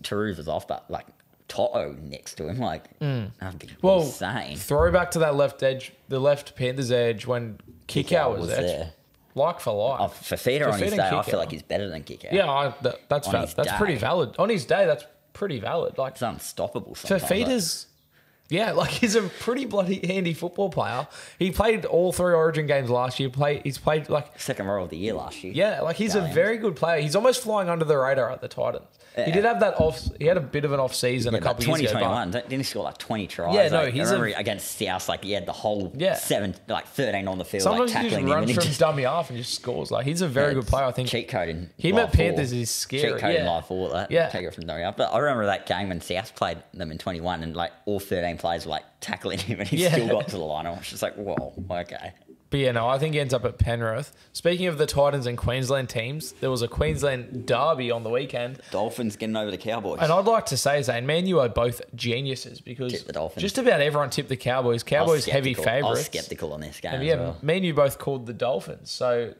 Taruz is off, but Toto next to him, that'd be Well, insane. throwback to that left edge, the left Panthers edge when Kickout was edge. there. Like for like. Fafita on his Fafita day, and I Kickout. feel like he's better than Kickout. Yeah, that's pretty day. valid. On his day, that's pretty valid. Like, It's unstoppable sometimes. Fafita's... Yeah, he's a pretty bloody handy football player. He played all 3 Origin games last year. He's played Second row of the year last year. Yeah, he's a very good player. He's almost flying under the radar at the Titans. Yeah. He did have that he had a bit of an off season a couple years ago. 2021, didn't he score 20 tries? Yeah, no, I remember against South, he had the whole 13 on the field, sometimes tackling he him. just runs from dummy half and just scores. He's a very good player, I think. Cheat coding. Him at Panthers is scary. Cheat coding live forward, that. Yeah. Take it from dummy half. But I remember that game when South played them in 21 and all 13 players were tackling him and he still got to the line. I was just whoa, okay. But yeah, no, I think he ends up at Penrith. Speaking of the Titans and Queensland teams, there was a Queensland derby on the weekend. Dolphins getting over the Cowboys. And I'd like to say, Zane, me and you are both geniuses because Tip the Dolphins. Just about everyone tipped the Cowboys. Cowboys heavy favourites. I was sceptical on this game and as well. me and you both called the Dolphins. So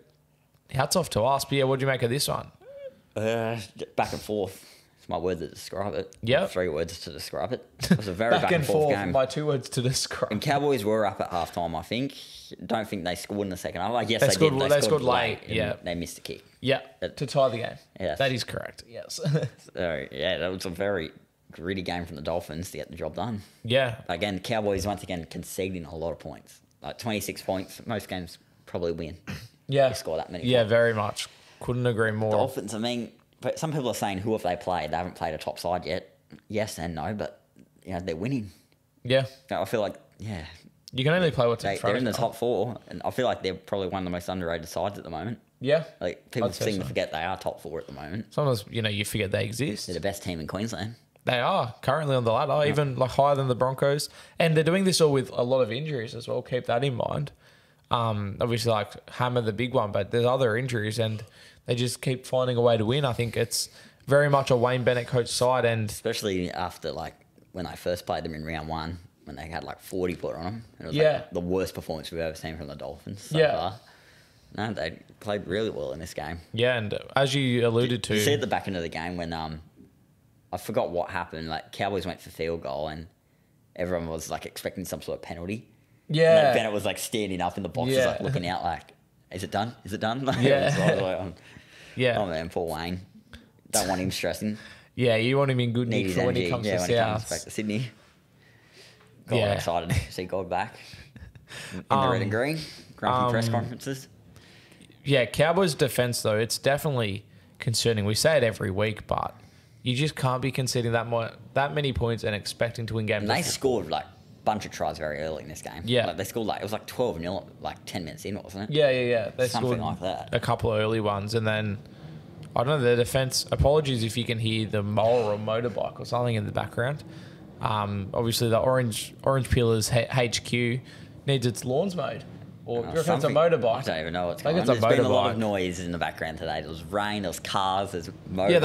hats off to us. But yeah, what do you make of this one? Back and forth. It's my word to describe it. Yeah. 3 words to describe it. It was a very back and forth game. My 2 words to describe. And Cowboys were up at halftime, I think. Don't think they scored in the second half. Yes, they did. They scored late. Yeah. They missed a kick. Yeah. To tie the game. Yes. That is correct. Yes. So, yeah, that was a very gritty game from the Dolphins to get the job done. Yeah. Again, Cowboys once again conceding a lot of points. 26 points. Most games probably win. Yeah. You score that many Yeah, points. very much. Couldn't agree more. Dolphins, but some people are saying, who have they played? They haven't played a top side yet. Yes and no, but they're winning. Yeah. I feel like, yeah. You can only play what's in front They're of in the you. top 4, and I feel like they're probably one of the most underrated sides at the moment. Yeah. People I'd say seem so. to forget they are top 4 at the moment. Sometimes, you forget they exist. They're the best team in Queensland. They are currently on the ladder, even higher than the Broncos. And they're doing this all with a lot of injuries as well. Keep that in mind. Obviously, Hammer the big one, but there's other injuries and they just keep finding a way to win. I think it's very much a Wayne Bennett coach side. And especially after, when I first played them in round 1, when they had 40 put on them. It was the worst performance we've ever seen from the Dolphins so far. No, they played really well in this game. Yeah, and as you alluded to... You see at the back end of the game when I forgot what happened. Cowboys went for field goal and everyone was expecting some sort of penalty. Yeah. And Bennett was standing up in the boxes, looking out is it done? Is it done? Yeah. So I was yeah. Oh man, poor Wayne. Don't want him stressing. Yeah, you want him in good Need nick his for when he energy. comes to when he comes South. back to Sydney. God, I'm excited to see God back in the red and green. Grumpy press conferences. Yeah, Cowboys' defense, though, it's definitely concerning. We say it every week, but you just can't be conceding that many points and expecting to win games. And they scored a bunch of tries very early in this game. Yeah. They scored it was 12-0 10 minutes in, wasn't it? Yeah. They Something scored like that. a couple of early ones, and then I don't know, their defense. Apologies if you can hear the mower or motorbike or something in the background. Obviously, the orange peelers HQ needs its lawns mowed. Or do you reckon it's a motorbike? I don't even know what's I going on. think it's a There's been a lot motorbike. of noise in the background today. There was rain, there was cars, there's motorbikes. Yeah,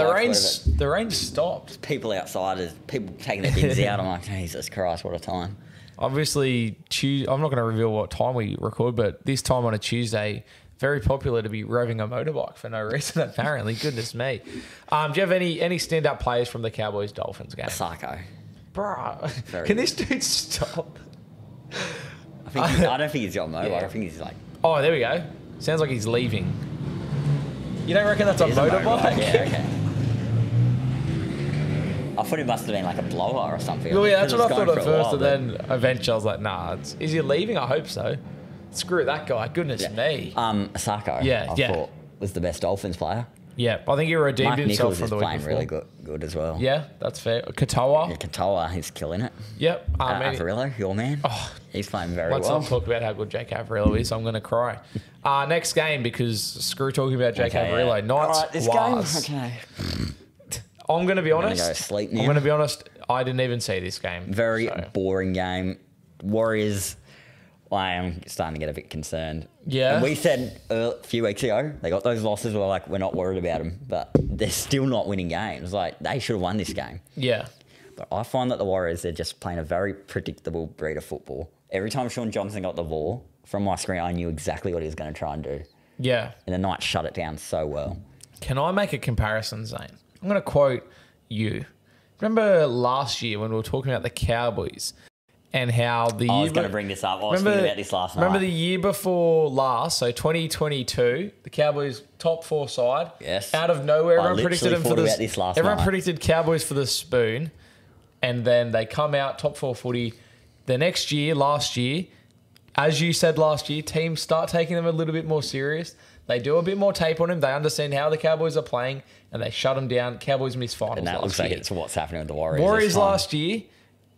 the rain stopped. People outside, there's people taking their bins out. I'm like, Jesus Christ, what a time. Obviously, I'm not going to reveal what time we record, but this time on a Tuesday, very popular to be revving a motorbike for no reason, apparently. Goodness me. Do you have any standout players from the Cowboys Dolphins game? Psycho. Bruh, can this dude stop? I don't think he's got a motorbike. I think he's Oh, there we go. Sounds like he's leaving. You don't reckon that's a motorbike? Yeah, okay. I thought it must have been a blower or something. Well, yeah, that's what I thought at for a first, while, and then eventually I was like, nah, is he leaving? I hope so. Screw that guy. Goodness me. Sarko, I thought was the best Dolphins player. Yeah, I think he redeemed Mark himself Nichols from is the week playing before. really good as well. Yeah, that's fair. Katoa. Yeah, Katoa, he's killing it. Yep. Averillo, your man. He's playing very Let's well. not talk about how good Jake Averillo is. I'm going to cry. Next game, because screw talking about Jake Averillo. Yeah. Knights, Alright, this Wars. game. Okay. I'm going to be honest. Go to sleep now. I'm going to be honest. I didn't even see this game. Very boring game. Warriors, I am starting to get a bit concerned. Yeah. And we said a few weeks ago, they got those losses. We're like, we're not worried about them. But they're still not winning games. They should have won this game. Yeah. But I find that the Warriors, they're just playing a very predictable breed of football. Every time Sean Johnson got the ball, from my screen, I knew exactly what he was going to try and do. Yeah. And the Knights shut it down so well. Can I make a comparison, Zane? I'm going to quote you. Remember last year when we were talking about the Cowboys and how the I was going to bring this up. I was thinking about this last night. Remember the year before last, so 2022, the Cowboys top 4 side. Yes. Out of nowhere, I everyone predicted them for this last everyone night. predicted Cowboys for the spoon, and then they come out top 4 footy. The next year, last year, as you said last year, teams start taking them a little bit more serious. They do a bit more tape on them. They understand how the Cowboys are playing, and they shut them down. Cowboys miss finals And that last looks like year. it's what's happening with the Warriors. Warriors last year,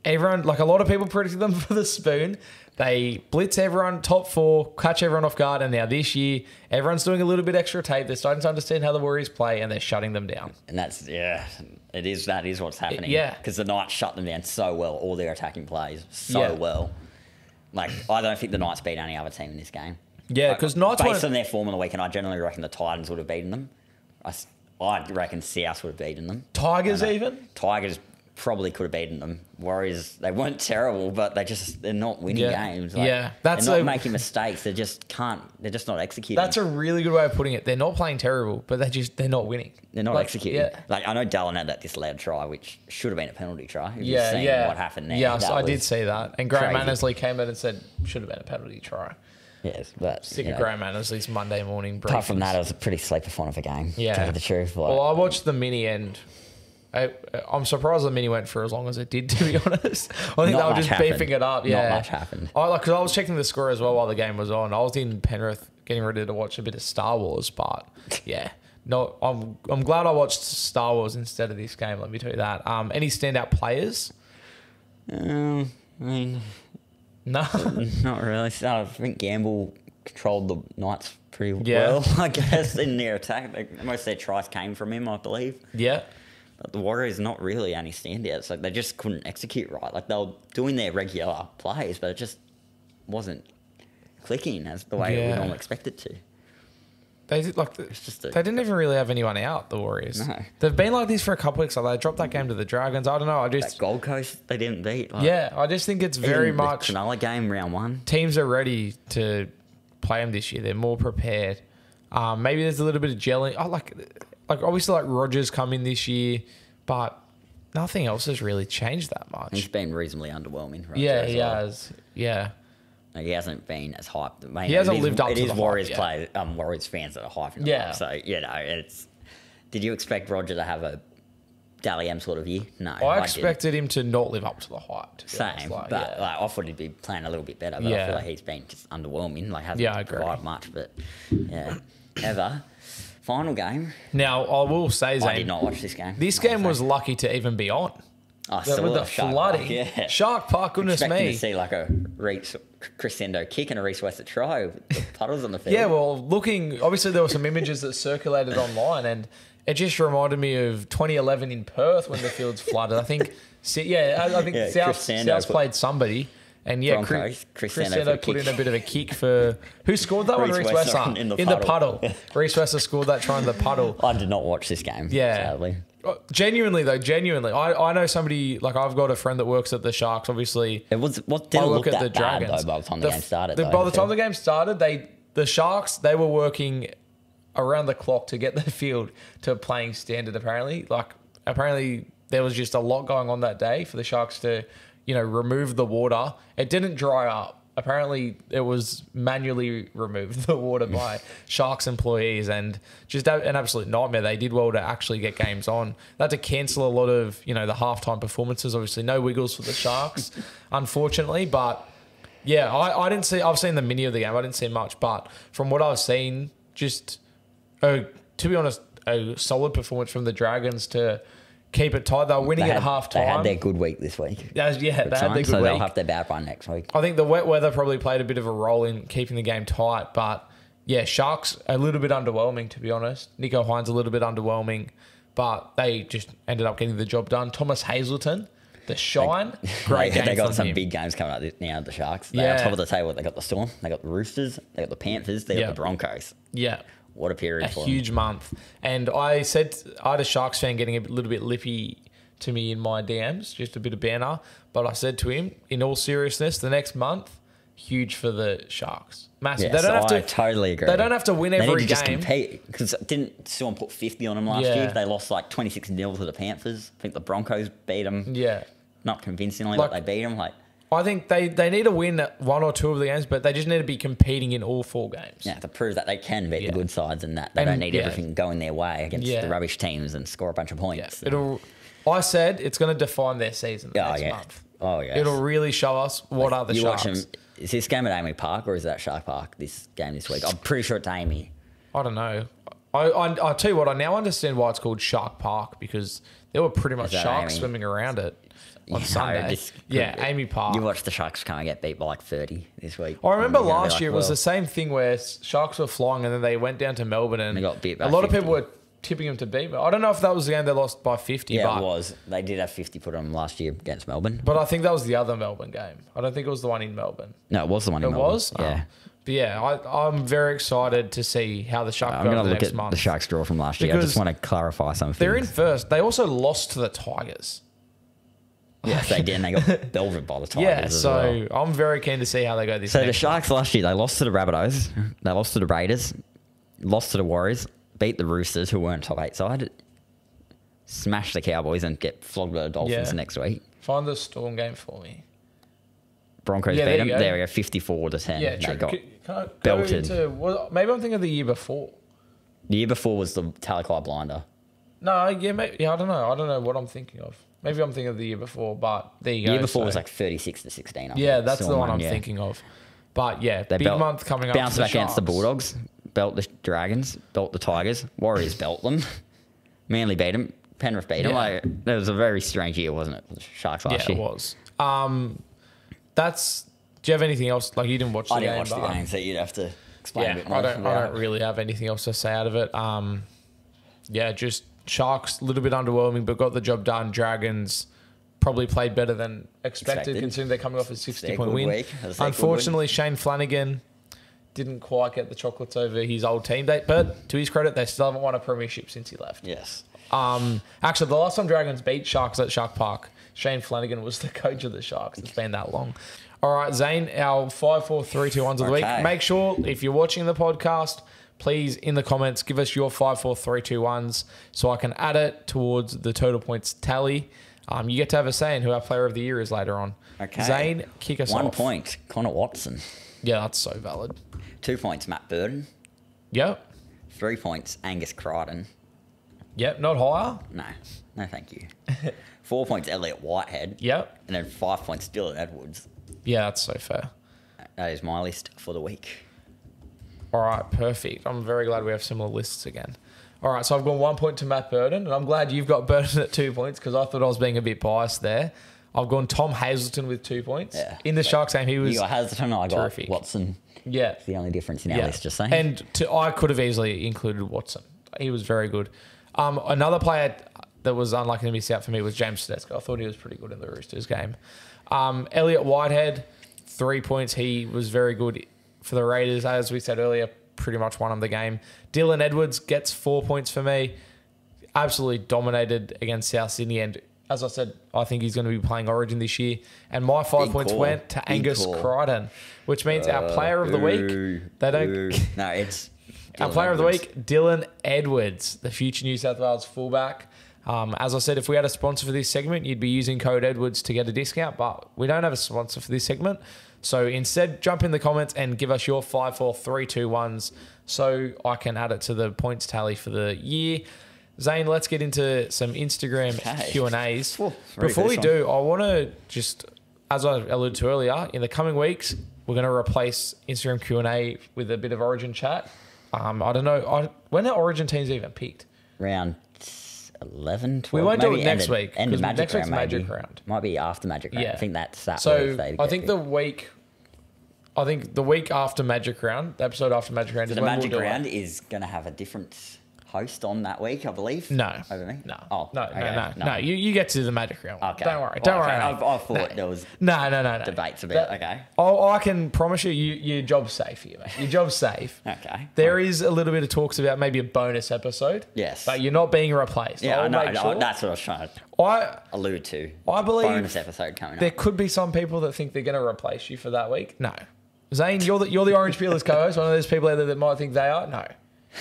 everyone, like a lot of people predicted them for the spoon. They blitz everyone top 4, catch everyone off guard, and now this year, everyone's doing a little bit extra tape. They're starting to understand how the Warriors play, and they're shutting them down. And that is what's happening. Yeah. Because the Knights shut them down so well, all their attacking plays so well. Like, I don't think the Knights beat any other team in this game. Yeah, because Knights based on their form on the weekend, I generally reckon the Titans would have beaten them. I reckon South would have beaten them. Tigers even? Tigers probably could have beaten them. Warriors, they weren't terrible, but they're not winning games. Like, that's they're not making mistakes. They're just not executing. That's a really good way of putting it. They're not playing terrible, but they're not winning. They're not executing. Yeah. Like, I know Dallin had that disallowed try, which should have been a penalty try. If you've seen what happened there. Yes, I did see that. And Graham crazy. Annesley came in and said should have been a penalty try. Yes, but Sick of Graham Annesley's Monday morning briefings. apart from that, it was a pretty sleeper fun of a game. To tell you the truth. Like, Well, I watched the mini and I'm surprised the mini went for as long as it did, to be honest. I think they were just beefing it up. Yeah. Not much happened. Because I was checking the score as well while the game was on. I was in Penrith getting ready to watch a bit of Star Wars, but yeah. No, I'm glad I watched Star Wars instead of this game, let me tell you that. Any standout players? I mean, No. not really. So I think Gamble controlled the Knights pretty Yeah. well, I guess, in their attack. Most of their tries came from him, I believe. Yeah. But the Warriors not really any standouts. Like, they just couldn't execute right. Like, they were doing their regular plays, but it just wasn't clicking as the way we normally expect it to. They did they didn't even really have anyone out, the Warriors. No. They've been like this for a couple weeks. Like they dropped that game to the Dragons. I don't know. That Gold Coast, they didn't beat. Like, I just think it's very even the much Cronulla game, round 1. teams are ready to play them this year. They're more prepared. Maybe there's a little bit of gelling. Obviously like Rogers come in this year, but nothing else has really changed that much. He's been reasonably underwhelming. Right, Yeah, he has. Yeah. Like, he hasn't been as hyped. Mate, He hasn't lived up to the hype, Warriors yeah. players, Warriors fans that are hyping him Yeah. up. So, it's... Did you expect Roger to have a Dally M sort of year? No. I expected him to not live up to the hype. To be Same, honest. but I thought he'd be playing a little bit better. But I feel like he's been just underwhelming. Like, hasn't provided much. But yeah, final game. Now I will say, Zane, I did not watch this game. This game was lucky to even be on. I saw With the Shark flooding. Park, Shark Park, goodness expecting me. to see like a Chris Sendo kick and a Reece Wester try with the puddles on the field. Yeah, well, obviously there were some images that circulated online, and it just reminded me of 2011 in Perth when the field's flooded. I think South's played somebody, and Broncos, Chris Sendo put in a bit of a kick for who scored that one? Reece Wester in the puddle. Reece Wester scored that try in the puddle. I did not watch this game. Yeah. Sadly. Genuinely, I know somebody, like I've got a friend that works at the Sharks, obviously. It didn't look that bad, though, by the time the game started. By the time the game started, the Sharks, they were working around the clock to get the field to playing standard, apparently. Apparently there was just a lot going on that day for the Sharks to, remove the water. It didn't dry up. Apparently, it was manually removed, the water, by Sharks employees, and just an absolute nightmare. They did well to actually get games on. They had to cancel a lot of, the halftime performances. Obviously, no wiggles for the Sharks, unfortunately. But, yeah, I didn't see... I've seen the mini of the game. I didn't see much. But from what I've seen, just, to be honest, a solid performance from the Dragons to... keep it tight. They were winning at half time. They had their good week this week. They had their good week. So they'll have their bad one next week. I think the wet weather probably played a bit of a role in keeping the game tight. But, yeah, Sharks a little bit underwhelming, to be honest. Nico Hines a little bit underwhelming. But they just ended up getting the job done. Thomas Hazelton, the shine. Great game. They got some him. big games coming up now, the Sharks. They're on top of the table. They got the Storm. They got the Roosters. They got the Panthers. They got the Broncos. Yeah. What a period for them. A huge month. And I had a Sharks fan getting a little bit lippy to me in my DMs, just a bit of banter. But I said to him, in all seriousness, the next month, huge for the Sharks. Massive. Yes, They don't have to. I totally agree. They don't have to win They need every to just game. compete, because didn't someone put 50 on them last Yeah. year? They lost like 26-0 to the Panthers. I think the Broncos beat them. Yeah. Not convincingly, Like- but they beat them. Like, I think they need to win one or two of the games, but they just need to be competing in all 4 games. yeah, to prove that they can beat Yeah. the good sides and that they And, don't need yeah. everything going their way against Yeah. the rubbish teams and score a bunch of Yeah. points. I said it's going to define their season next month. Oh, yeah. It'll really show us what are the You Sharks. watch them. Is this game at Amy Park or is that Shark Park, this game this week? I'm pretty sure it's Amy. I don't know. I tell you what, I now understand why it's called Shark Park, because there were pretty much that sharks Amy? swimming around it on No, Sunday. this Yeah, could be- Amy Park. You watch the Sharks come and get beat by like 30 this week. I remember And you're gonna be last like, year it was well, the same thing where Sharks were flying and then they went down to Melbourne and They got beat by a lot of 50. people were tipping them to beat. But I don't know if that was the game they lost by 50. Yeah, but, it was. They did have 50 put on them last year against Melbourne. But I think that was the other Melbourne game. I don't think it was the one in Melbourne. No, it was the one in It Melbourne. was? Yeah. But yeah, I'm very excited to see how the Sharks I'm go going to over look next at month. the Sharks draw from last year. I Because just want to clarify something. They're in first. They also lost to the Tigers. Yes, they did. And they got belted by the Tigers Yeah, as so well. I'm very keen to see how they go this So the next Sharks last year, they lost to the Rabbitohs, they lost to the Raiders, lost to the Warriors, beat the Roosters, who weren't top 8 side, smashed the Cowboys and get flogged by the Dolphins Yeah. next week. Find the Storm game for me. Broncos Yeah, beat there them. you go. There we go, 54-10. Yeah, They got Can I go belted. Maybe I'm thinking of the year before. the year before was the Talakai blinder. No, yeah, maybe, yeah, I don't know. I don't know what I'm thinking of. Maybe I'm thinking of the year before, but there you The go. year before So- was like 36-16. I yeah, think. that's the Storm one won, I'm yeah. thinking of. But yeah, They big month coming up. Bounced for the back against the Sharks. Bulldogs, belt the Dragons, belt the Tigers, Warriors belt them, Manly beat them, Penrith beat them. Yeah. Like, it was a very strange year, wasn't it? The Sharks last Yeah, year. it was. Do you have anything else? Like, you didn't watch the I game. didn't watch the but- game, so you'd have to explain a Yeah, bit more. I don't really have anything else to say out of it. Yeah, just Sharks, a little bit underwhelming, but got the job done. Dragons probably played better than expected, considering they're coming off a 60-point win. Unfortunately, Shane Flanagan didn't quite get the chocolates over his old team. But to his credit, they still haven't won a premiership since he left. Yes. Actually, the last time Dragons beat Sharks at Shark Park, Shane Flanagan was the coach of the Sharks. It's been that long. All right, Zane, our 5, 4, 3, 2, 1s of the week. Okay. Make sure, if you're watching the podcast, please, in the comments, give us your 5, 4, 3, 2, 1s so I can add it towards the total points tally. You get to have a say in who our player of the year is later on. Okay. Zane, kick us 1 off. point, Connor Watson. Yeah, that's so valid. 2 points, Matt Burton. Yep. 3 points, Angus Crichton. Yep, not higher. No, thank you. 4 points, Elliot Whitehead. Yep. And then 5 points, Dylan Edwards. Yeah, that's so fair. That is my list for the week. All right, perfect. I'm very glad we have similar lists again. All right, so I've gone 1 point to Matt Burton, and I'm glad you've got Burton at 2 points because I thought I was being a bit biased there. I've gone Tom Hazelton with 2 points. Yeah. In the Sharks game, he was You got Hazelton, I got terrific. Watson. Yeah. It's the only difference in our Yeah. list, just saying. And I could have easily included Watson. He was very good. Another player that was unlikely to miss out for me was James Tedesco. I thought he was pretty good in the Roosters game. Elliot Whitehead, 3 points. He was very good for the Raiders. As we said earlier, pretty much won him the game. Dylan Edwards gets 4 points for me. Absolutely dominated against South Sydney. And as I said, I think he's going to be playing Origin this year. And my 5 points went to Angus Crichton, which means our player of the week, they don't... No, it's... Our player of the week, Dylan Edwards, the future New South Wales fullback. As I said, if we had a sponsor for this segment, you'd be using code Edwards to get a discount, but we don't have a sponsor for this segment. So instead, jump in the comments and give us your 5, 4, 3, 2, 1s so I can add it to the points tally for the year. Zane, let's get into some Instagram Q&As. Before we do, I want to just, as I alluded to earlier, in the coming weeks, we're going to replace Instagram Q&A with a bit of Origin chat. I don't know. When are Origin teams even picked? Round 11, 12. We won't do maybe it next week. End of 'cause Magic next week's Round, maybe. Magic Round. Might be after Magic Round. Yeah. I think that's that So week they I get think picked. the week after Magic Round, the episode after Magic Round is The when Magic we'll do Round it. is going to have a different host on that week, I believe. No. Over me? No. Oh, No. okay. No. You get to do the Magic Round. Okay. Don't worry. Well, Don't worry. okay. mate. I thought there was No. debates about it. Okay. I can promise you, your job's safe here, mate. Your job's safe. Okay. There is a little bit of talks about maybe a bonus episode. Yes. But you're not being replaced. Yeah, I I'll know. make sure. That's what I was trying to I allude to. believe bonus episode coming there up. could be some people that think they're going to replace you for that week. No. Zane, you're the Orange Peelers co-host. One of those people out there that might think they are. No,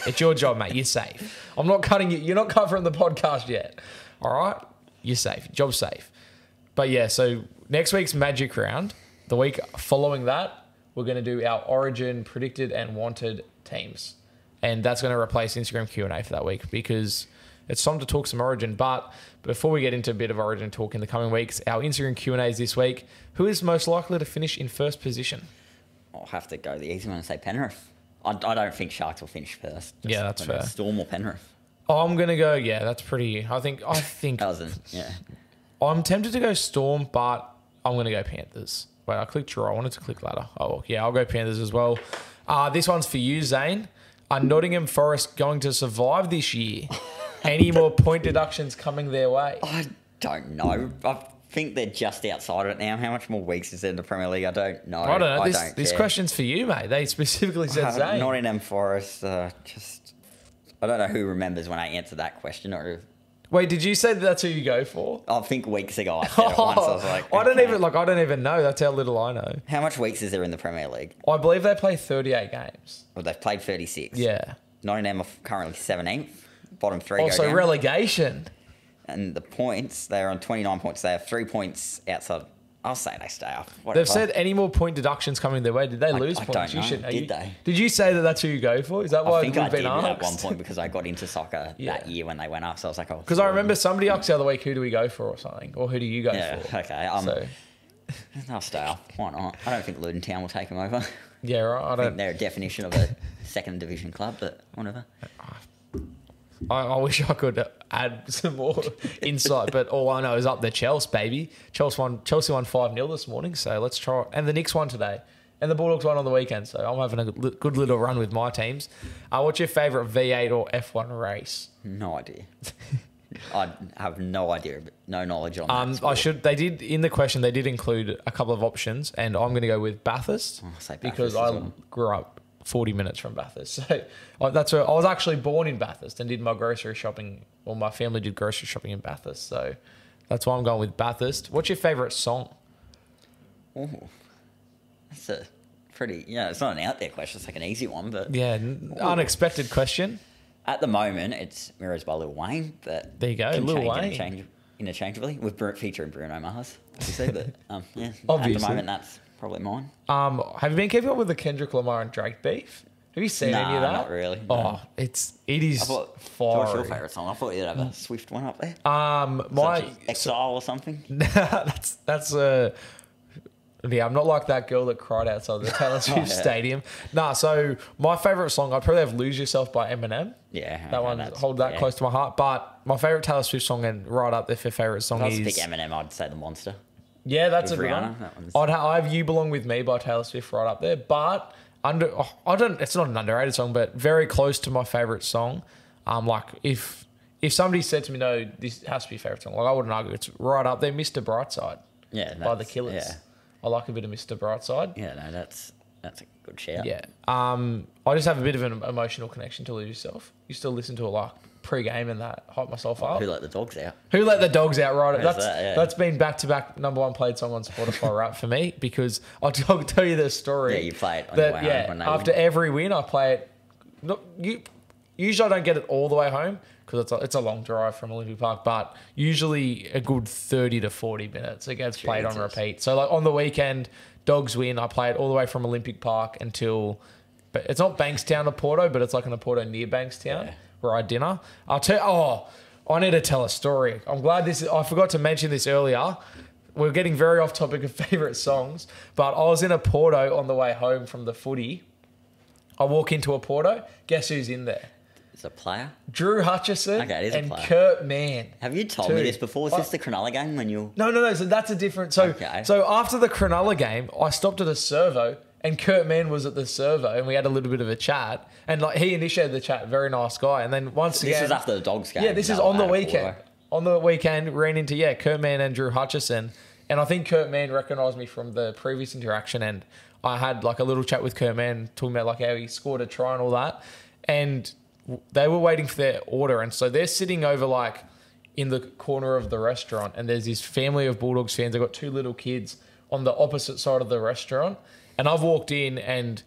it's your job, mate. You're safe. I'm not cutting you. You're not cut from the podcast yet. All right, you're safe. Job's safe. But yeah, so next week's Magic Round. The week following that, we're going to do our Origin predicted and wanted teams, and that's going to replace Instagram Q&A for that week because it's time to talk some Origin. But before we get into a bit of Origin talk in the coming weeks, our Instagram Q&A is this week. Who is most likely to finish in first position? I'll have to go the easy one and say Penrith. I don't think Sharks will finish first. Yeah, that's fair. Storm or Penrith. I'm going to go, yeah, that's pretty... I think yeah. I'm tempted to go Storm, but I'm going to go Panthers. Wait, I clicked draw. I wanted to click ladder. Oh, yeah, I'll go Panthers as well. This one's for you, Zane. Are Nottingham Forest going to survive this year? Any more point deductions coming their way? I don't know. I think they're just outside it now. How much more weeks is there in the Premier League? I don't know. I don't know. This question's for you, mate. They specifically said Zane. Nottingham Forest, just... I don't know who remembers when I answered that question. Or wait, did you say that's who you go for? I think weeks ago I said it once. I was like, I don't even know. That's how little I know. How much weeks is there in the Premier League? I believe they play 38 games. Well, they've played 36. Yeah. Nottingham are currently 17th. Bottom three go also down. Relegation. And the points, they're on 29 points. They have 3 points outside. I'll say they stay up. Whatever. They've said any more point deductions coming their way. Did they lose points? I don't know. Did they? Did you say that that's who you go for? Is that why I think I did asked? at one point because I got into soccer that year when they went up. So I was like, oh. Because I remember somebody asked the other week, who do we go for or something? Or who do you go for? Okay. I'll stay up. Why not? I don't think Luton Town will take them over. Yeah, right. I think they're a definition of a second division club, but whatever. I wish I could add some more insight, but all I know is up the Chelsea, baby. Chelsea won 5-0 this morning, so let's try it. And the Knicks won today. And the Bulldogs won on the weekend, so I'm having a good little run with my teams. What's your favourite V8 or F1 race? No idea. I have no idea, no knowledge on that. They did, in the question, they did include a couple of options, and I'm going to go with Bathurst, because I grew up 40 minutes from Bathurst. So that's where I was actually born in Bathurst and did my grocery shopping. Well, my family did grocery shopping in Bathurst. So that's why I'm going with Bathurst. What's your favourite song? Oh, that's a pretty, it's not an out there question. It's like an easy one, but. Yeah, unexpected question. At the moment, it's Mirrors by Lil Wayne. But there you go, Lil Wayne. Interchangeably with featuring Bruno Mars. Obviously, but obviously. At the moment, that's probably mine. Have you been keeping up with the Kendrick Lamar and Drake beef? Have you seen any of that? Not really. No. Oh, it is fire. What's your favourite song? I thought you'd have a Swift one up there. My Exile or something. that's I'm not like that girl that cried outside the Taylor Swift stadium. So my favourite song, I'd probably have "Lose Yourself" by Eminem. Yeah, that one hold that close to my heart. But my favourite Taylor Swift song and right up there for favourite song is. If I was to pick Eminem, I'd say "The Monster." Yeah, that's a good one. I have "You Belong with Me" by Taylor Swift right up there, but it's not an underrated song, but very close to my favourite song. Like if somebody said to me, no, this has to be your favourite song, like I wouldn't argue. It's right up there, "Mr. Brightside." Yeah, by the Killers. Yeah. I like a bit of Mr. Brightside. Yeah, no, that's a good shout. Yeah. I just have a bit of an emotional connection to "Lose Yourself." You still listen to it like pre-game and that, hype myself up. Who Let the Dogs Out? Who Let the Dogs Out, right? That's been back-to-back number one played song on Spotify rap for me, because I'll tell you the story. Yeah, you play it on your way home when they after win. Every win, I play it. Usually I don't get it all the way home because it's a long drive from Olympic Park, but usually a good 30 to 40 minutes it gets played on repeat. So like on the weekend, Dogs win, I play it all the way from Olympic Park until, but it's not Bankstown to Porto, but it's like in a Porto near Bankstown where I dinner. I need to tell a story. I'm glad I forgot to mention this earlier. We're getting very off topic of favourite songs, but I was in a Porto on the way home from the footy. I walk into a Porto. Guess who's in there? It's a player? Drew Hutchison and Kurt Mann. Have you told me this before? Was this the Cronulla game when you... No. So that's a different... So after the Cronulla game, I stopped at a servo and Kurt Mann was at the servo and we had a little bit of a chat. And like he initiated the chat, very nice guy. And then once again... This was after the Dogs game. Yeah, this is on the weekend. On the weekend, ran into, Kurt Mann and Drew Hutchison. And I think Kurt Mann recognised me from the previous interaction, and I had like a little chat with Kurt Mann talking about like how he scored a try and all that. And they were waiting for their order, and so they're sitting over like in the corner of the restaurant, and there's this family of Bulldogs fans. They've got two little kids on the opposite side of the restaurant, And I've walked in and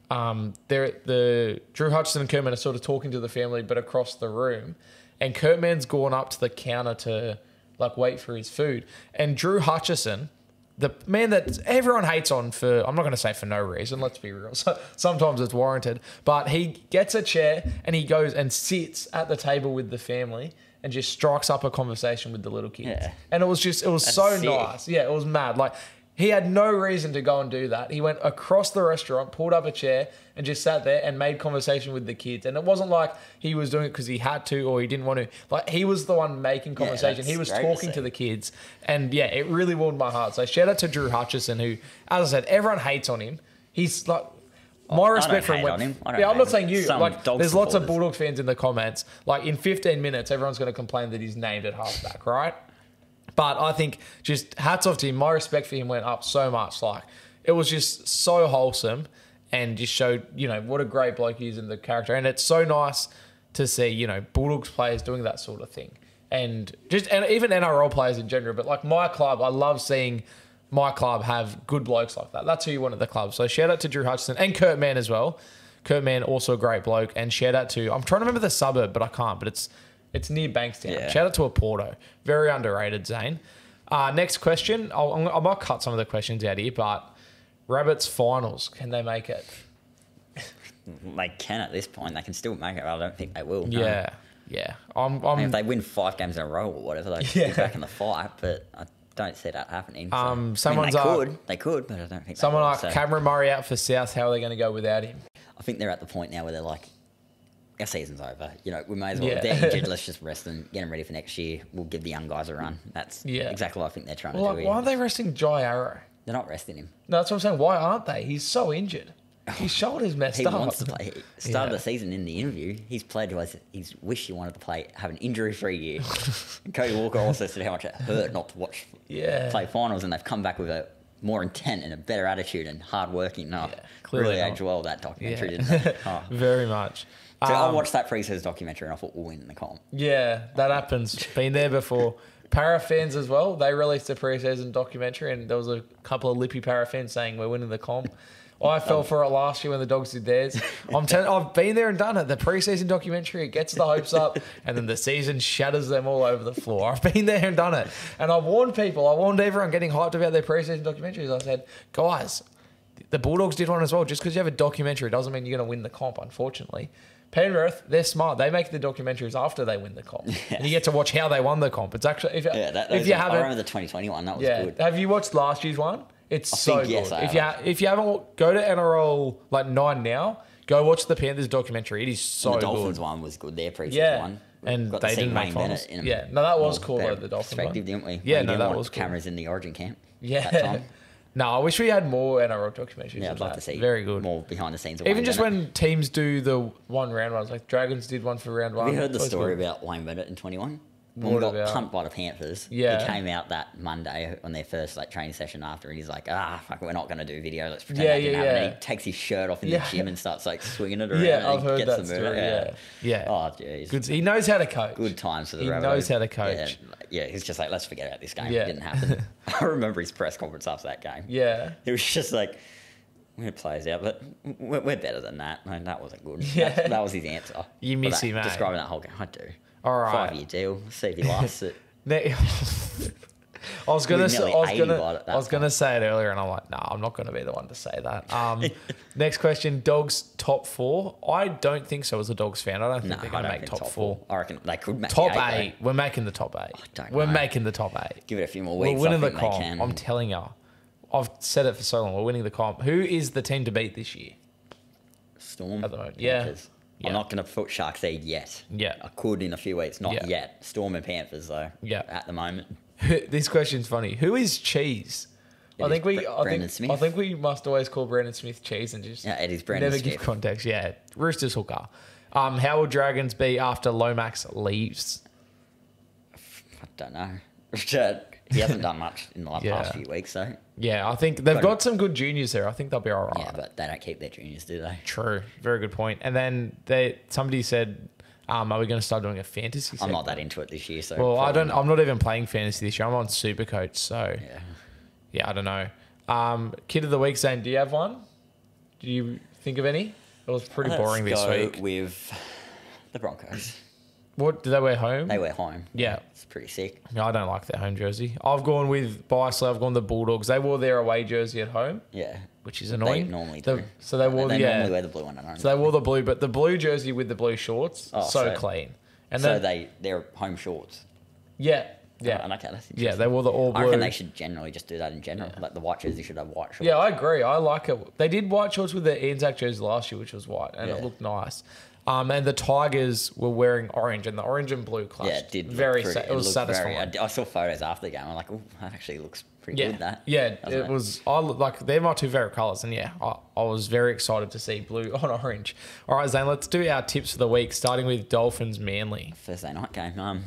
the Drew Hutchison and Kurtman are sort of talking to the family, but across the room. And Kurtman's gone up to the counter to like wait for his food. And Drew Hutchison, the man that everyone hates on for, I'm not going to say for no reason, let's be real. So, sometimes it's warranted. But he gets a chair and he goes and sits at the table with the family and just strikes up a conversation with the little kids. Yeah. And it was That's so sick. Nice. Yeah, it was mad. Like, he had no reason to go and do that. He went across the restaurant, pulled up a chair and just sat there and made conversation with the kids. And it wasn't like he was doing it because he had to or he didn't want to. Like, he was the one making conversation. He was talking to the kids. And, yeah, it really warmed my heart. So, shout out to Drew Hutchison, who, as I said, everyone hates on him. He's like... My respect for him. I'm not saying you. Like, there's lots of Bulldogs fans in the comments. Like, in 15 minutes, everyone's going to complain that he's named at halfback, right? But I think just hats off to him. My respect for him went up so much. Like, it was just so wholesome and just showed, you know, what a great bloke he is in the character. And it's so nice to see, you know, Bulldogs players doing that sort of thing. And even NRL players in general. But like my club, I love seeing my club have good blokes like that. That's who you want at the club. So shout out to Drew Hutchison and Kurt Mann as well. Kurt Mann, also a great bloke. And shout out to, I'm trying to remember the suburb, but I can't. But it's near Bankstown. Yeah. Shout out to Oporto. Very underrated, Zane. Next question. I might cut some of the questions out here, but Rabbits finals, can they make it? They can at this point. They can still make it. I don't think they will. Yeah, no. Yeah. I mean, if they win 5 games in a row or whatever, they can be back in the fight. But I don't see that happening. So. They could, but I don't think someone they like Cameron Murray out for South. How are they going to go without him? I think they're at the point now where they're like, our season's over. You know, we may as well. If they're injured, let's just rest them, get them ready for next year. We'll give the young guys a run. That's exactly what I think they're trying to do. Why aren't they resting Jai Arrow? They're not resting him. No, that's what I'm saying. Why aren't they? He's so injured. His shoulder's messed up. He wants to play. Started the season in the interview. He's played to us. He's wished he wanted to play, have an injury-free year. And Cody Walker also said how much it hurt not to watch play finals, and they've come back with a more intent and a better attitude and hard working. Clearly really aged well, that documentary, didn't it? Oh. Very much. So I watched that pre-season documentary and I thought we'll win the comp. Yeah, that happens. Been there before. Para fans as well. They released a pre-season documentary and there was a couple of lippy Para fans saying we're winning the comp. I fell for it last year when the Dogs did theirs. I've been there and done it. The pre-season documentary, it gets the hopes up and then the season shatters them all over the floor. I've been there and done it. And I warned people. I warned everyone getting hyped about their pre-season documentaries. I said, guys, the Bulldogs did one as well. Just because you have a documentary doesn't mean you're going to win the comp, unfortunately. Penrith, they're smart. They make the documentaries after they win the comp. Yes. And you get to watch how they won the comp. It's actually... If you haven't, I remember the 2021. That was good. Have you watched last year's one? It's so good. Yes, if you haven't, go to NRL like 9 now. Go watch the Panthers documentary. It is so good. The Dolphins one was good. Their preseason one. And they didn't make finals. Yeah, no, that was cool though, the Dolphins one. Didn't we? Yeah, no, that was cool. Cameras in the Origin camp. Yeah. No, I wish we had more NRL documentaries. Yeah, I'd love to see very good. More behind the scenes. Even just when teams do the one round ones, like Dragons did one for round one. Have you heard the story about Wayne Bennett in 21? When we got pumped by the Panthers, he came out that Monday on their first training session after, and he's like, fuck, we're not going to do video. Let's pretend that didn't happen. And he takes his shirt off in the gym and starts swinging it around. Yeah, I've heard that story. Yeah. Oh, jeez. Good. He knows how to coach. Good times for the Rabbitohs. He knows how to coach. Yeah, he's just like, let's forget about this game. It didn't happen. I remember his press conference after that game. Yeah. It was just like, we're players out, but we're better than that. I mean, that wasn't good. Yeah. That was his answer. You miss him, mate. Describing that whole game. I do. All right. 5-year deal. See if he lasts it. I was gonna say it earlier, and I'm like, no, I'm not gonna be the one to say that. Next question: Dogs top 4? I don't think so. As a Dogs fan, I don't think they're gonna make top 4. I reckon they could make top 8. We're making the top 8. We're making the top 8. Give it a few more weeks. We're winning the comp. I'm telling you. I've said it for so long. We're winning the comp. Who is the team to beat this year? Storm. At the moment, yeah. I'm not going to put Sharks seed yet. Yeah. I could in a few weeks, not yet. Storm and Panthers, though, at the moment. This question's funny. Who is Cheese? I think we must always call Brandon Smith Cheese and just never give context. Yeah, Roosters hooker. How will Dragons be after Lomax leaves? I don't know. He hasn't done much in the past few weeks, so... Yeah, I think they've got some good juniors there. I think they'll be all right. Yeah, but they don't keep their juniors, do they? True. Very good point. And then somebody said, are we going to start doing a fantasy segment? I'm not that into it this year, so... Well, I'm not even playing fantasy this year. I'm on Supercoach, so... Yeah, I don't know. Kid of the week, Zane, do you have one? Do you think of any? It was pretty boring this week. With the Broncos. What, do they wear home? They wear home. Yeah. It's pretty sick. No, I don't like their home jersey. I've gone with Bisley. I've gone the Bulldogs. They wore their away jersey at home. Yeah. Which is annoying. They normally do. So they wore normally wear the blue one at home. So they wore the blue, but the blue jersey with the blue shorts, so clean. And so then, they're home shorts. Yeah. Okay, that's interesting. Yeah, they wore the all blue. I reckon they should generally just do that in general. Yeah. Like the white jersey should have white shorts. Yeah, I agree. I like it. They did white shorts with the Anzac jersey last year, which was white, and it looked nice. And the Tigers were wearing orange, and the orange and blue clashed. Yeah, it did. It was satisfying. I saw photos after the game. I'm like, oh, that actually looks pretty good. That. Yeah, it was. They're my two favorite colors, and I was very excited to see blue on orange. All right, Zane, let's do our tips for the week, starting with Dolphins Manly. Thursday night game.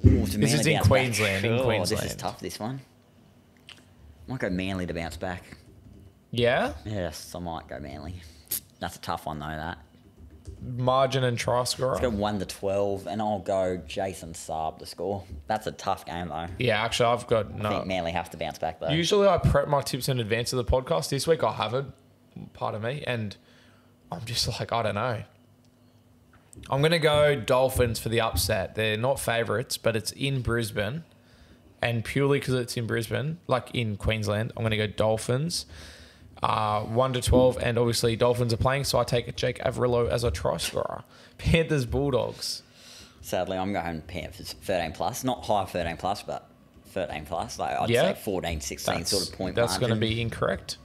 This is in Queensland. This is tough. This one. I might go Manly to bounce back. Yeah. Yes, I might go Manly. That's a tough one though. That margin and try scorer. Let's go 1-12, and I'll go Jason Saab to score. That's a tough game though. Yeah, actually, I've got no. I think Manly have to bounce back though. Usually, I prep my tips in advance of the podcast. This week, I haven't. Pardon me, and I'm just like, I don't know. I'm going to go Dolphins for the upset. They're not favourites, but it's in Brisbane. And purely because it's in Brisbane, like in Queensland, I'm going to go Dolphins. 1-12. And obviously, Dolphins are playing, so I take Jake Averillo as a try scorer. Panthers, Bulldogs. Sadly, I'm going Panthers 13 plus. Not high 13 plus, but 13 plus. Like I'd say 14, 16 sort of point That's margin. going to be incorrect.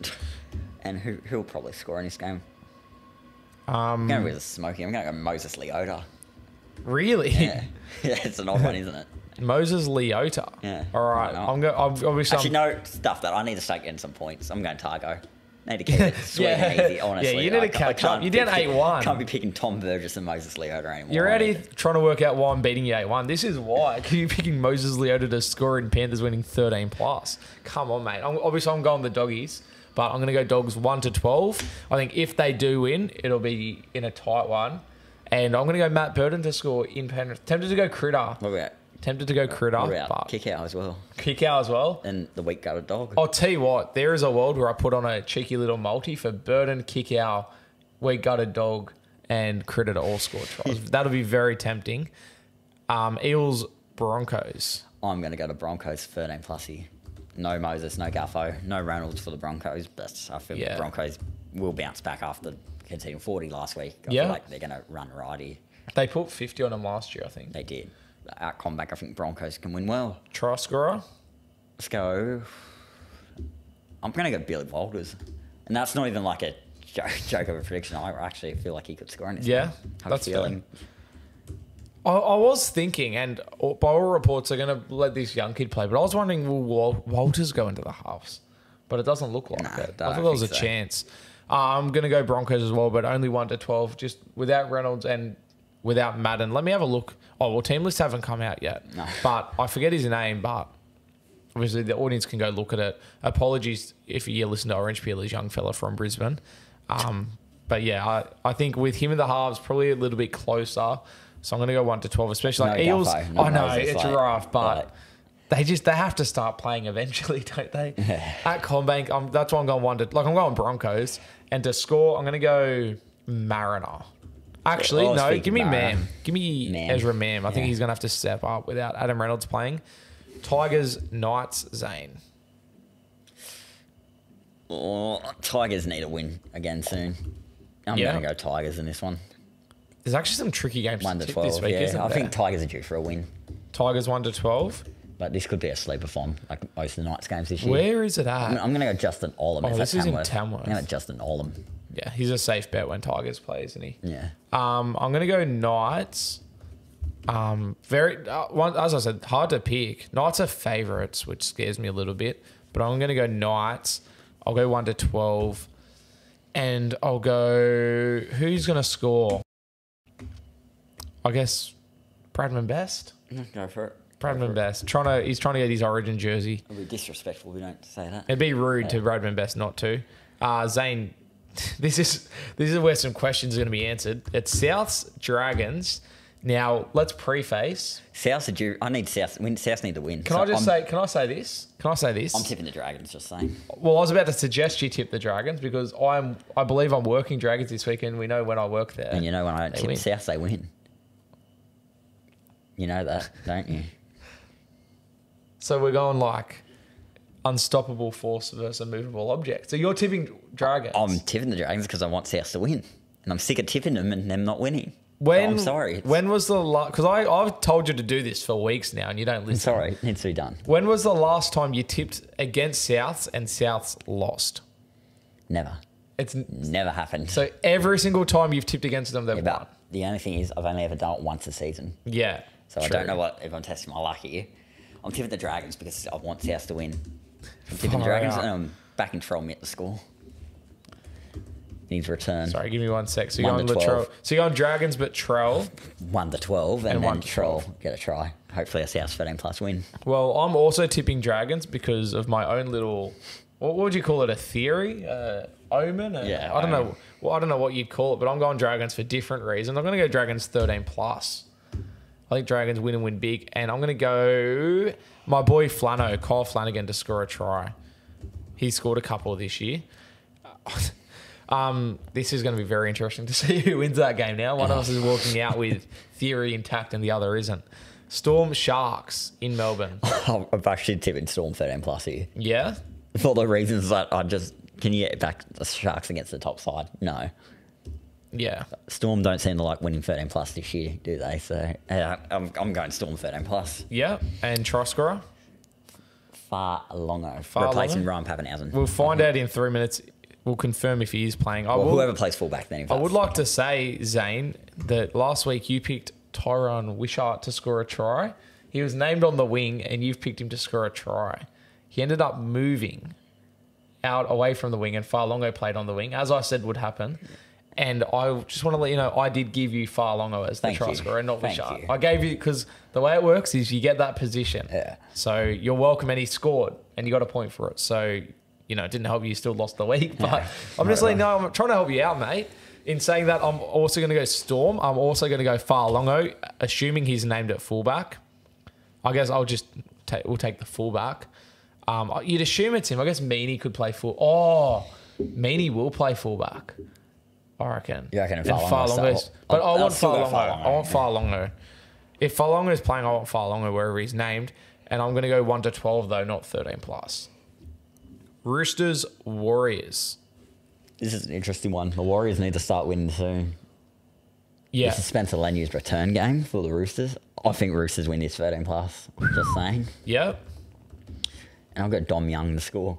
And who'll probably score in this game? I'm going with a smoky. I'm going to go Moses Leota. Really? Yeah. Yeah, it's an odd one, isn't it? Moses Leota. Yeah. All right. I'm obviously. Actually, no stuff that I need to start getting some points. I'm going Targo. Need to keep it sweet and easy, honestly. Yeah, you need to catch up. You did 8-1. Can't be picking Tom Burgess and Moses Leota anymore. You're already trying to work out why I'm beating you 8-1. This is why. You're picking Moses Leota to score in Panthers winning 13 plus. Come on, mate. I'm going the Doggies. But I'm going to go Dogs 1-12. I think if they do win, it'll be in a tight one. And I'm going to go Matt Burton to score in Penrith. Tempted to go Critter. What about? Tempted to go Critter. What about kick out as well? Kick out as well. And the weak gutted dog. I'll tell you what. There is a world where I put on a cheeky little multi for Burton, kick out, weak gutted dog, and Critter to all score tries. That'll be very tempting. Eels, Broncos. I'm going to go to Broncos 13 plussy. No Moses, no Guffo, no Reynolds for the Broncos, but I feel the Broncos will bounce back after conceding 40 last week. I feel like they're going to run righty. They put 50 on them last year, I think. They did. Out comeback, I think Broncos can win well. Try scorer? Let's go. I'm going to go Billy Walters. And that's not even like a joke of a prediction. I actually feel like he could score in this game. That's feeling. I was thinking, and by all reports, they're going to let this young kid play, but I was wondering, will Walters go into the halves? But it doesn't look like it. I thought there was a chance. I'm going to go Broncos as well, but only 1-12, just without Reynolds and without Madden. Let me have a look. Oh, well, team lists haven't come out yet. No. But I forget his name, but obviously the audience can go look at it. Apologies if you listen to Orange Peel, his young fella from Brisbane. But yeah, I think with him in the halves, probably a little bit closer. So I'm going to go 1-12, especially like Eels. I know it's rough, but they have to start playing eventually, don't they? At Combank, that's why I'm going I'm going Broncos, and to score, I'm going to go Mariner. Actually, no, give me Mam. Give me Ezra Mam. I think he's going to have to step up without Adam Reynolds playing. Tigers, Knights, Zane. Oh, Tigers need a win again soon. I'm going to go Tigers in this one. There's actually some tricky games 1-12 this week, isn't there? I think Tigers are due for a win. Tigers 1-12. But this could be a sleeper form, like most of the Knights games this year. Where is it at? I'm going to go Justin Olam. Oh, this is in Tamworth. I'm going to go Justin Olam. Yeah, he's a safe bet when Tigers play, isn't he? Yeah. I'm going to go Knights. As I said, hard to pick. Knights are favourites, which scares me a little bit. But I'm going to go Knights. I'll go 1-12. And I'll go... Who's going to score? I guess Bradman Best. Go for it. Bradman Best. He's trying to get his Origin jersey. It'll be disrespectful if we don't say that. It'd be rude to Bradman Best not to. Zane, this is where some questions are going to be answered. It's Souths, Dragons. Now, let's preface. South are due. I need South. South need to win. Can I say this? I'm tipping the Dragons, just saying. Well, I was about to suggest you tip the Dragons because I believe I'm working Dragons this weekend. We know when I work there. And you know when I don't tip win. South, they win. You know that, don't you? So we're going like unstoppable force versus a movable object. So you're tipping Dragons. I'm tipping the Dragons because I want South to win. And I'm sick of tipping them and them not winning. I'm sorry. When was the last... Because I've told you to do this for weeks now and you don't listen. Sorry, it needs to be done. When was the last time you tipped against Souths and Souths lost? Never. It's never happened. So every single time you've tipped against them, they've won. The only thing is I've only ever done it once a season. Yeah. So true. I don't know if I'm testing my luck here. I'm tipping the Dragons because I want South to win. I'm tipping the Dragons and I'm backing Troll Mitt to score. Needs return. Sorry, give me 1 sec. So you're on Latrell. So you're on Dragons, but Troll 1-12, and then Troll get a try. Hopefully a South 13+ win. Well, I'm also tipping Dragons because of my own little. What would you call it? A theory? Omen? Yeah. I don't know. Well, I don't know what you'd call it, but I'm going Dragons for different reasons. I'm going to go Dragons 13+. I think Dragons win and win big, and I'm going to go my boy Kyle Flanagan to score a try. He scored a couple this year. This is going to be very interesting to see who wins that game now. One of us is walking out with theory intact and the other isn't. Storm Sharks in Melbourne. I've actually tipped Storm 13+ here. Yeah? For the reasons that can you get back the Sharks against the top side? No. Yeah. Storm don't seem to like winning 13+ this year, do they? So I'm going Storm 13+. Yeah. And try scorer? Far-Longo. Replacing Ryan Pappenhausen. We'll find out in 3 minutes. We'll confirm if he is playing. Whoever plays fullback then. I would like to say, Zane, that last week you picked Tyrone Wishart to score a try. He was named on the wing and you've picked him to score a try. He ended up moving out away from the wing and Far-Longo played on the wing, as I said would happen. And I just want to let you know, I did give you Far-Longo as the try scorer and not Wishart. I gave you, because the way it works is you get that position. Yeah. So you're welcome, and he scored and you got a point for it. So... it didn't help you. You still lost the week. But I'm just letting you know, I'm trying to help you out, mate. In saying that, I'm also going to go Storm. I'm also going to go Far-Longo, assuming he's named at fullback. I guess we'll take the fullback. You'd assume it's him. I guess Meaney could play full. Oh, Meaney will play fullback, I reckon. You reckon Far-Longo? But I want Far-Longo. I want Far-Longo. If Far-Longo is playing, I want Far-Longo wherever he's named. And I'm going to go 1-12, though, not 13+. Roosters, Warriors. This is an interesting one. The Warriors need to start winning soon. Yeah. This is Spencer Lanyu's return game for the Roosters. I think Roosters win this 13+. Just saying. Yep. And I've got Dom Young to score.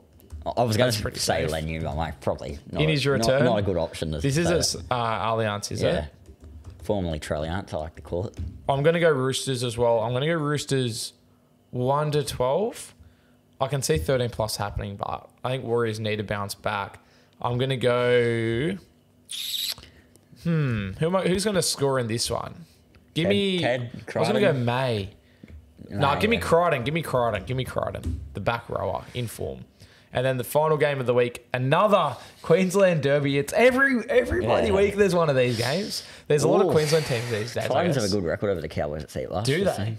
I was going to say Lanu, but I'm like, probably not. In his return? Not a good option. This is Allianz, is it? Formerly Trelliant, I like to call it. I'm going to go Roosters as well. I'm going to go Roosters 1-12. I can see 13+ happening, but I think Warriors need to bounce back. I'm going to go... Who's going to score in this one? Give me... I was going to go May. No, give me Crichton. Give me Crichton. The back rower in form. And then the final game of the week, another Queensland Derby. It's every bloody week there's one of these games. There's a lot of Queensland teams these days. Titans have a good record over the Cowboys at Sea last. Do they?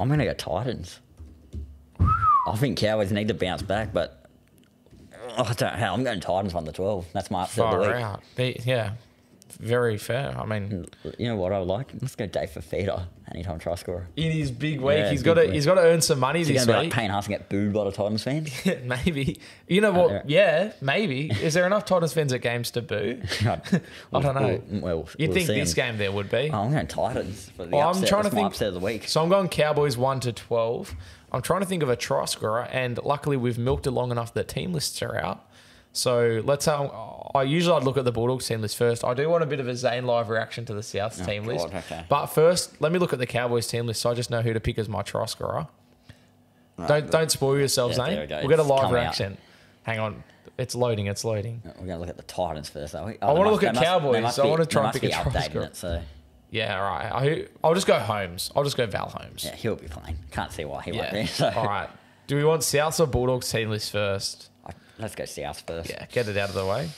I'm going to go Titans. I think Cowboys need to bounce back, but I don't know how. I'm going Titans 1-12. That's my upset of the week. Yeah, very fair. I mean, you know what I would like? Let's go Dave Fafita, anytime try scorer. In his big week, he's got to earn some money this week. He's going to be like Payne Haas and get booed by the Titans fans. Maybe. You know what? Yeah, maybe. Is there enough Titans fans at games to boo? I don't know. Well, you'd think this game there would be. I'm going Titans for the upset. That's my upset of the week. So I'm going Cowboys 1-12. I'm trying to think of a try scorer, and luckily we've milked it long enough that team lists are out. So let's I'd look at the Bulldogs team list first. I do want a bit of a Zane live reaction to the Souths team list. Okay. But first, let me look at the Cowboys team list so I just know who to pick as my try scorer. Right, don't spoil yourself, Zane. We'll get a live reaction. Hang on. It's loading. We're going to look at the Titans first, are we? I want to look at Cowboys. I want to try and pick a try scorer. So. Yeah, all right. I'll just go Holmes. I'll just go Val Holmes. Yeah, he'll be fine. Can't see why he won't be. So. All right. Do we want Souths or Bulldogs team list first? Let's go South first. Yeah, get it out of the way.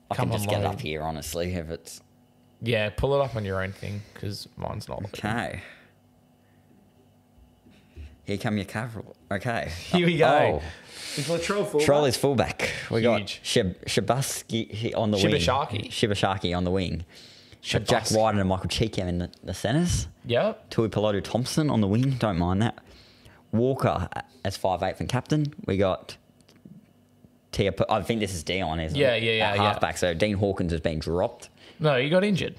I can just get it up here, honestly, if it's... Yeah, pull it up on your own thing because mine's not. Okay. Here come your cavalry. Okay. Here we go. Oh. Is Latrell fullback? Troll is fullback. We got Huge. Shibaski on the wing. Shibashaki on the wing. Jack White and Michael Cheekham in the centres. Yep. Tui Pilotu Thompson on the wing. Don't mind that. Walker as 5'8" and captain. We got Tia. I think this is Dion, isn't it? Yeah. Halfback. So Dean Hawkins has been dropped. No, he got injured.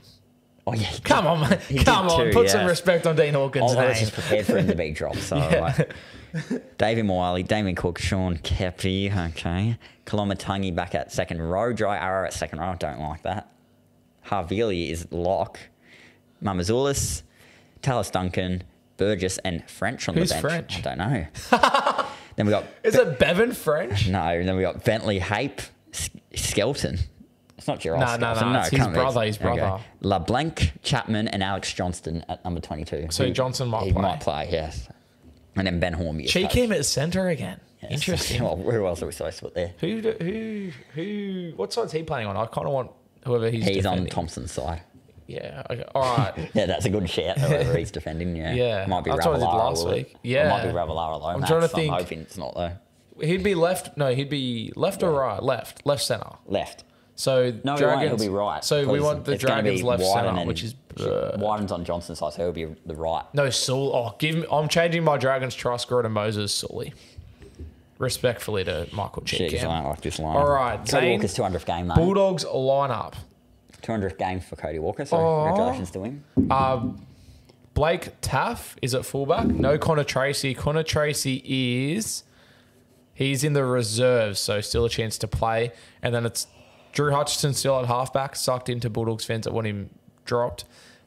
Oh yeah. Come on, man. Come on. Put some respect on Dean Hawkins' I was name. just prepared for him to be dropped. So David Wiley, Damien Cook, Sean Kepi. Okay. Kalomatangi back at second row. Dry Arrow at second row. I don't like that. Havili is lock. Mamazulis, Talis Duncan, Burgess, and French on Who's the bench. French? I don't know. Then we got. Is it Bevan French? No. And then we got Bentley Hape, Skelton. It's not Gerard Skelton. No. It's his brother. His brother. Okay. LeBlanc, Chapman, and Alex Johnston at number 22. So Johnson might play. He might play, yes. And then Ben Hormy. Cheekham at centre again. Yes. Interesting. Well, who else are we supposed to put there? Who? What side's he playing on? I kind of want whoever he's defending. On Thompson's side. Yeah. Okay. All right. Yeah, that's a good shout. Whoever he's defending. Yeah. Yeah. Might be That's what I did Ravalawa last week. Yeah. It might be Ravalawa though. I'm trying to think. I'm hoping it's not though. He'd be left. No, he'd be left or right. Left centre. Left. So No, Dragons. he'll be right. So we want the it's gonna Dragons be left Wyden centre, and which is Wyden's on Johnson's side, so he'll be the right. no Saul. Oh, give me. I'm changing my Dragons try scorer to Moses Sully. Respectfully to Michael Jeez, I Cheekham. don't like this line. All right, Cody Zane, Walker's 200th game, mate. Bulldogs lineup. 200th game for Cody Walker, so congratulations to him. Blake Taff is at fullback. No Connor Tracy. Connor Tracy he's in the reserves, so still a chance to play. And then it's Drew Hutchison still at halfback, sucked into Bulldogs fans that want him dropped.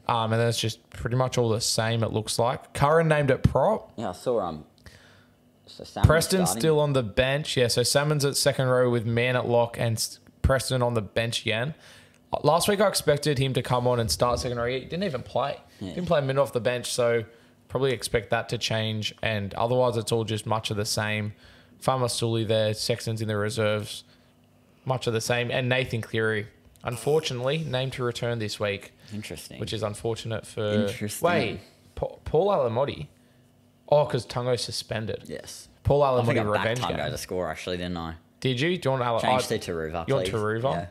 And then it's just pretty much all the same, it looks like. Curran named at prop. Yeah, I saw so Preston's still on the bench. Yeah, so Salmon's at second row with Man at lock and Preston on the bench again. Last week I expected him to come on and start second row. He didn't even play. Yeah. Didn't play a minute off the bench, so probably expect that to change. And otherwise it's all just much of the same. Farmer Sully there, Sexton's in the reserves. Much of the same. And Nathan Cleary, unfortunately, named to return this week. Interesting. Which is unfortunate for... Interesting. Wait, Paul Alamotti? Oh, because Tungo's suspended. Yes. Paul I think Alamotti I backed revenge Tungo game. to score, actually, didn't I? Did you? Do you want Changed it to Taruva, You want please. Taruva?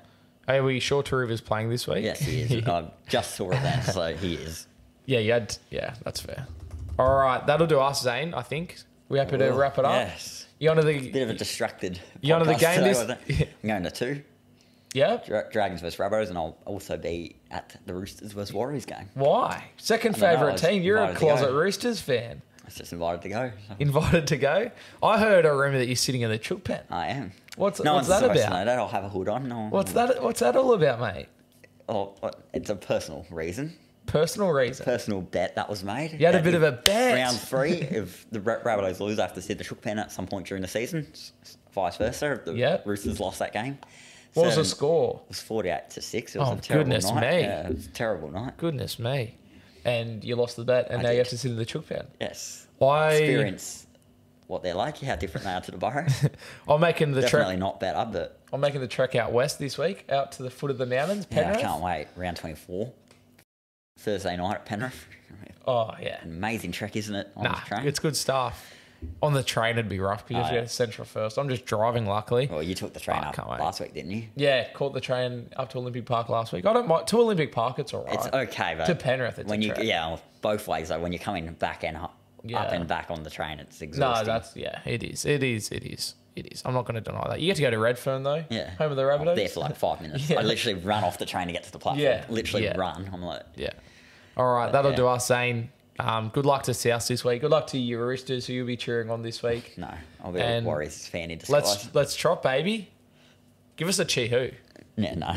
Yeah. Are we sure Taruva's playing this week? Yes, he is. I just saw it then, so he is. Yeah, that's fair. All right, that'll do us, Zane, I think. We happy to wrap it up? Yes. You onto the... Bit of a distracted You onto the podcast game today, this... I'm going to 2. Yeah? Dragons versus Rabbos, and I'll also be at the Roosters versus Warriors game. Why? Second I don't know, I favourite was team. You're a invited to go. closet Roosters fan. I was just invited to go. So. Invited to go? I heard a rumour that you're sitting in the chook pen. I am. What's no that one's supposed to about? know that. I'll have a hood on. No, What's that all about, mate? Oh, it's a personal reason. Personal reason? Personal bet that was made. You had a bit of a bet. Round 3, if the Rabbitohs lose, I have to sit the chook pen at some point during the season. Vice versa. If the Roosters lost that game. What was the score? It was 48-6. It was a terrible goodness night. me. Yeah, it was a terrible night. Goodness me. And you lost the bet, and now you have to sit in the chook pen. Yes. Why? Experience what they're like, how different they are to the borough. I'm making the Definitely not better, but... I'm making the trek out west this week, out to the foot of the mountains, Penrith. Yeah, I can't wait. Round 24. Thursday night at Penrith. Oh, yeah. Amazing trek, isn't it? On the train? It's good stuff. On the train, it'd be rough because you have to go to Central first. I'm just driving, luckily. Well, you took the train up last week, didn't you? Yeah, caught the train up to Olympic Park last week. I don't mind. To Olympic Park, it's all right. It's okay, but... To Penrith, it's when a trek. Yeah, both ways, though. When you're coming back and up and back on the train, it's exhausting. It is. I'm not going to deny that. You get to go to Redfern, though. Yeah. Home of the Rabbitohs. I'm there for like 5 minutes. Yeah. I literally run off the train to get to the platform. Yeah. Literally run. I'm like... Yeah. All right, that'll do us, Zane. Good luck to South this week. Good luck to your Roosters, who you'll be cheering on this week. No, I'll be a Warriors fan in disguise. Let's trot, baby. Give us a chee-hoo. Yeah, no.